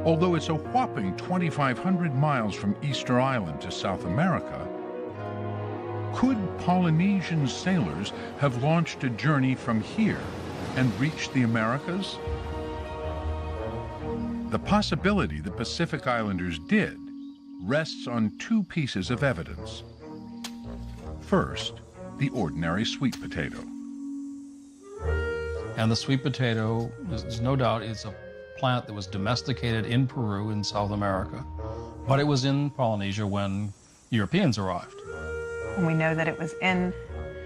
Although it's a whopping 2,500 miles from Easter Island to South America, could Polynesian sailors have launched a journey from here and reached the Americas? The possibility the Pacific Islanders did rests on two pieces of evidence. First, the ordinary sweet potato. And the sweet potato, there's no doubt, it's a plant that was domesticated in Peru in South America, but it was in Polynesia when Europeans arrived. And we know that it was in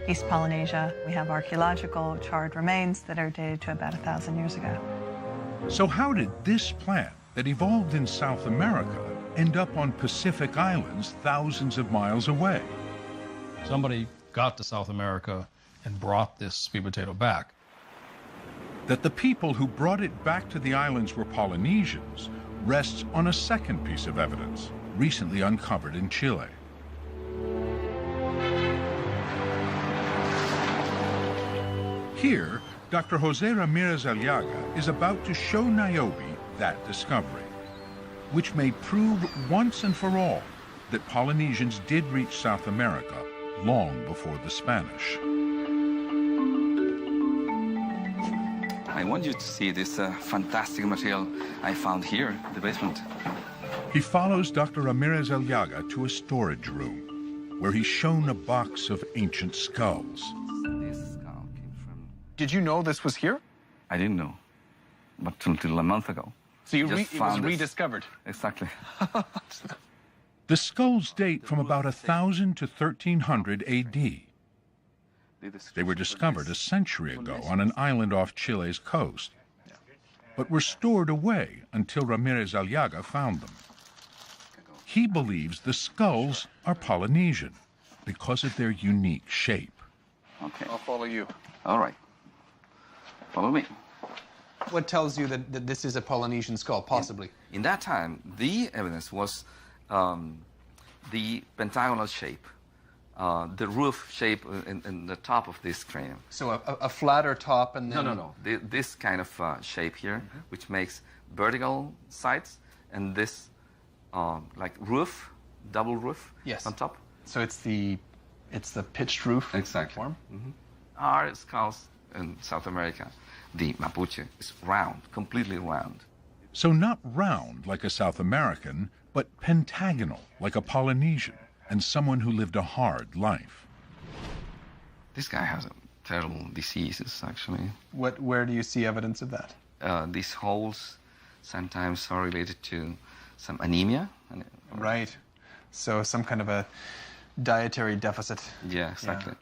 East Polynesia. We have archaeological charred remains that are dated to about 1,000 years ago. So how did this plant that evolved in South America end up on Pacific Islands thousands of miles away? Somebody got to South America and brought this sweet potato back. That the people who brought it back to the islands were Polynesians rests on a second piece of evidence, recently uncovered in Chile. Here, Dr. Jose Ramirez Aliaga is about to show Niobe that discovery, which may prove once and for all that Polynesians did reach South America long before the Spanish. I want you to see this fantastic material I found here in the basement. He follows Dr. Ramirez Aliaga to a storage room, where he's shown a box of ancient skulls. Did you know this was here? I didn't know, but until a month ago. So it was rediscovered? Exactly. The skulls date from about 1,000 to 1,300 A.D. They were discovered a century ago on an island off Chile's coast, but were stored away until Ramirez Aliaga found them. He believes the skulls are Polynesian because of their unique shape. Okay. I'll follow you. All right. Follow me. What tells you that this is a Polynesian skull, possibly? In that time, the evidence was the pentagonal shape, the roof shape in the top of this cranium. So a flatter top and then... No. This kind of shape here, which makes vertical sides, and this like roof, double roof on top. So it's the pitched roof form? Our skulls in South America, the Mapuche, is round, completely round. So not round like a South American, but pentagonal like a Polynesian, and someone who lived a hard life. This guy has terrible diseases, actually. Where do you see evidence of that? These holes sometimes are related to some anemia. Right. So some kind of a dietary deficit. Yeah, exactly.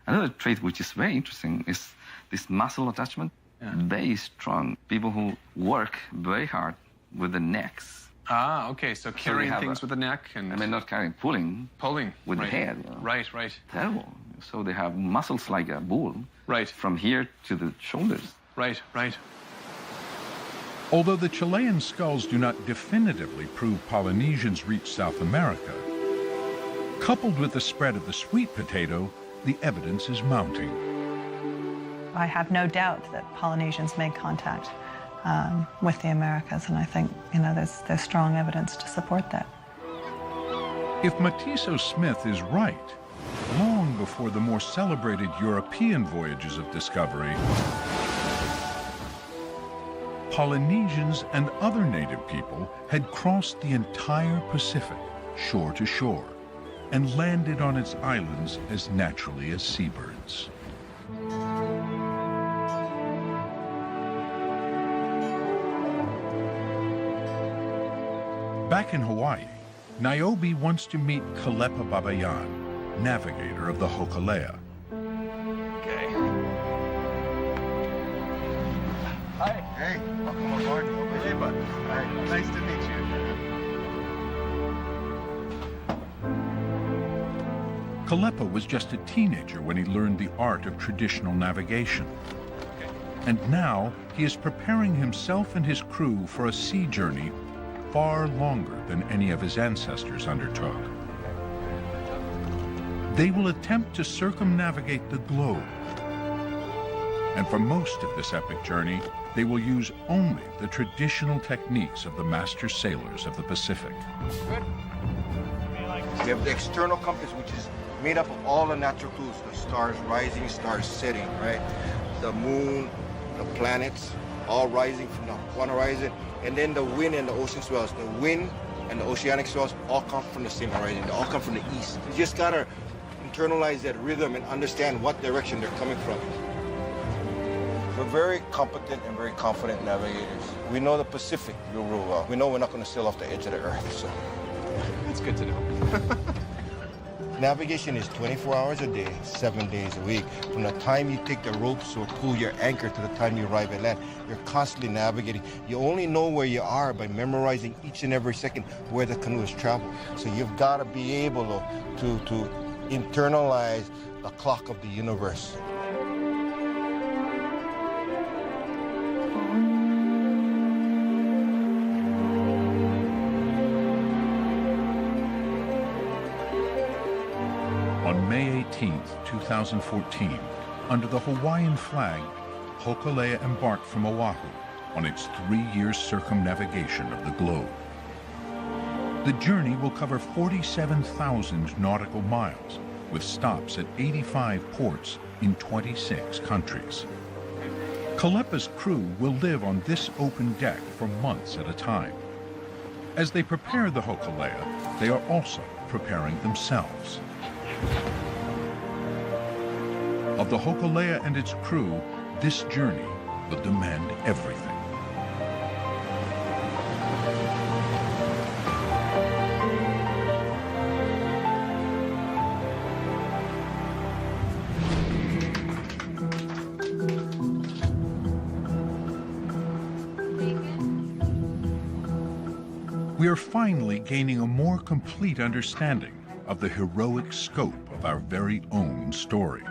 Another trait which is very interesting is this muscle attachment. Very strong. People who work very hard with the necks. Ah, okay. So carrying things with the neck and... I mean, not carrying, pulling. Pulling. With the head. You know. Right. Terrible. So they have muscles like a bull. Right. From here to the shoulders. Right. Although the Chilean skulls do not definitively prove Polynesians reached South America, coupled with the spread of the sweet potato, the evidence is mounting. I have no doubt that Polynesians made contact with the Americas, and I think, there's strong evidence to support that. If Matiso Smith is right, long before the more celebrated European voyages of discovery, Polynesians and other native people had crossed the entire Pacific shore to shore, and landed on its islands as naturally as seabirds. Back in Hawaii, Niobe wants to meet Kalepa Babayan, navigator of the Hokulea. Okay. Hi. Hey, welcome aboard. Hey, bud. Hi. Nice to meet you. Kalepa was just a teenager when he learned the art of traditional navigation. And now he is preparing himself and his crew for a sea journey far longer than any of his ancestors undertook. They will attempt to circumnavigate the globe. And for most of this epic journey, they will use only the traditional techniques of the master sailors of the Pacific. We have the external compass, which is made up of all the natural clues, the stars rising, stars setting, right? The moon, the planets, all rising from the one horizon. And then the wind and the ocean swells. The wind and the oceanic swells all come from the same horizon. They all come from the east. You just gotta internalize that rhythm and understand what direction they're coming from. We're very competent and very confident navigators. We know the Pacific real well. We know we're not gonna sail off the edge of the earth, so. That's good to know. Navigation is 24 hours a day, 7 days a week. From the time you take the ropes or pull your anchor to the time you arrive at land, you're constantly navigating. You only know where you are by memorizing each and every second where the canoe is traveling. So you've got to be able to internalize the clock of the universe. On May 18, 2014, under the Hawaiian flag, Hokulea embarked from Oahu on its 3-year circumnavigation of the globe. The journey will cover 47,000 nautical miles, with stops at 85 ports in 26 countries. Kalepa's crew will live on this open deck for months at a time. As they prepare the Hokulea, they are also preparing themselves. Of the Hokulea and its crew, this journey will demand everything. We are finally gaining a more complete understanding of the heroic scope of our very own story.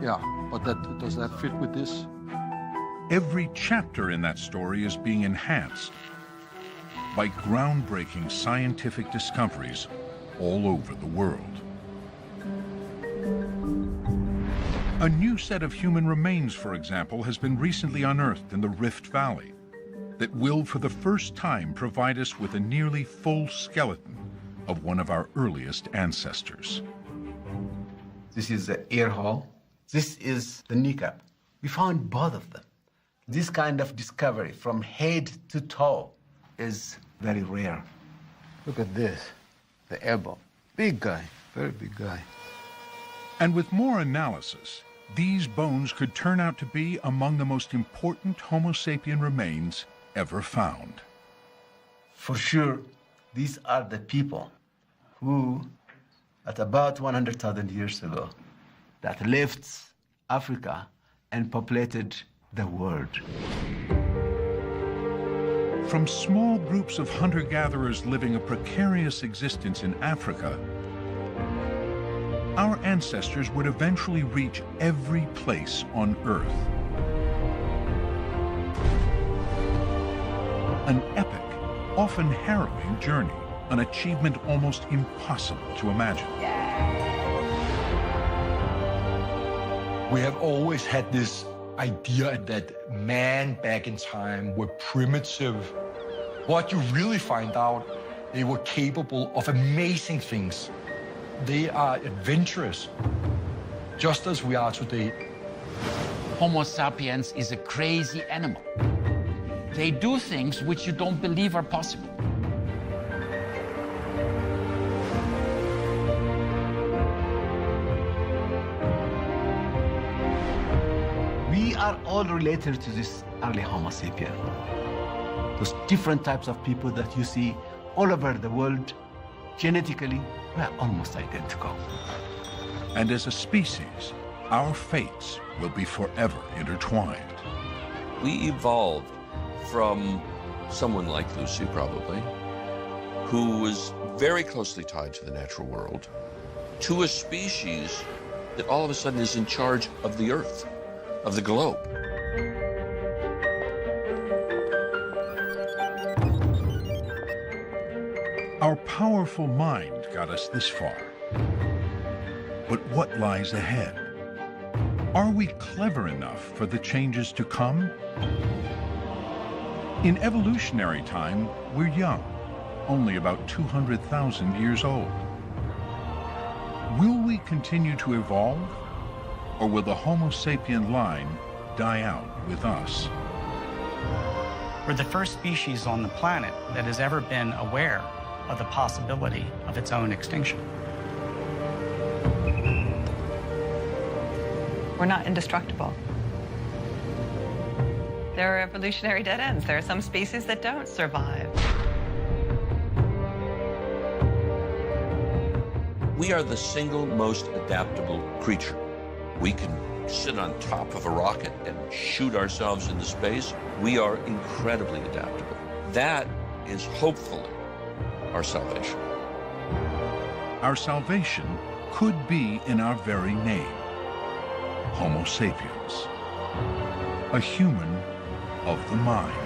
Yeah, but does that fit with this? Every chapter in that story is being enhanced by groundbreaking scientific discoveries all over the world. A new set of human remains, for example, has been recently unearthed in the Rift Valley that will, for the first time, provide us with a nearly full skeleton of one of our earliest ancestors. This is the ear hole. This is the kneecap. We found both of them. This kind of discovery from head to toe is very rare. Look at this, the elbow. Big guy, very big guy. And with more analysis, these bones could turn out to be among the most important Homo sapien remains ever found. For sure, these are the people who, at about 100,000 years ago, that left Africa and populated the world. From small groups of hunter-gatherers living a precarious existence in Africa, our ancestors would eventually reach every place on Earth. An epic, often harrowing journey, an achievement almost impossible to imagine. We have always had this idea that man back in time were primitive. What you really find out, they were capable of amazing things. They are adventurous, just as we are today. Homo sapiens is a crazy animal. They do things which you don't believe are possible. are all related to this early Homo sapien. Those different types of people that you see all over the world, genetically, we're almost identical. And as a species, our fates will be forever intertwined. We evolved from someone like Lucy, probably, who was very closely tied to the natural world, to a species that all of a sudden is in charge of the Earth, of the globe. Our powerful mind got us this far. But what lies ahead? Are we clever enough for the changes to come? In evolutionary time, we're young, only about 200,000 years old. Will we continue to evolve, or will the Homo sapien line die out with us? We're the first species on the planet that has ever been aware of the possibility of its own extinction. We're not indestructible. There are evolutionary dead ends. There are some species that don't survive. We are the single most adaptable creature. We can sit on top of a rocket and shoot ourselves into space. We are incredibly adaptable. That is hopefully our salvation. Our salvation could be in our very name, Homo sapiens, a human of the mind.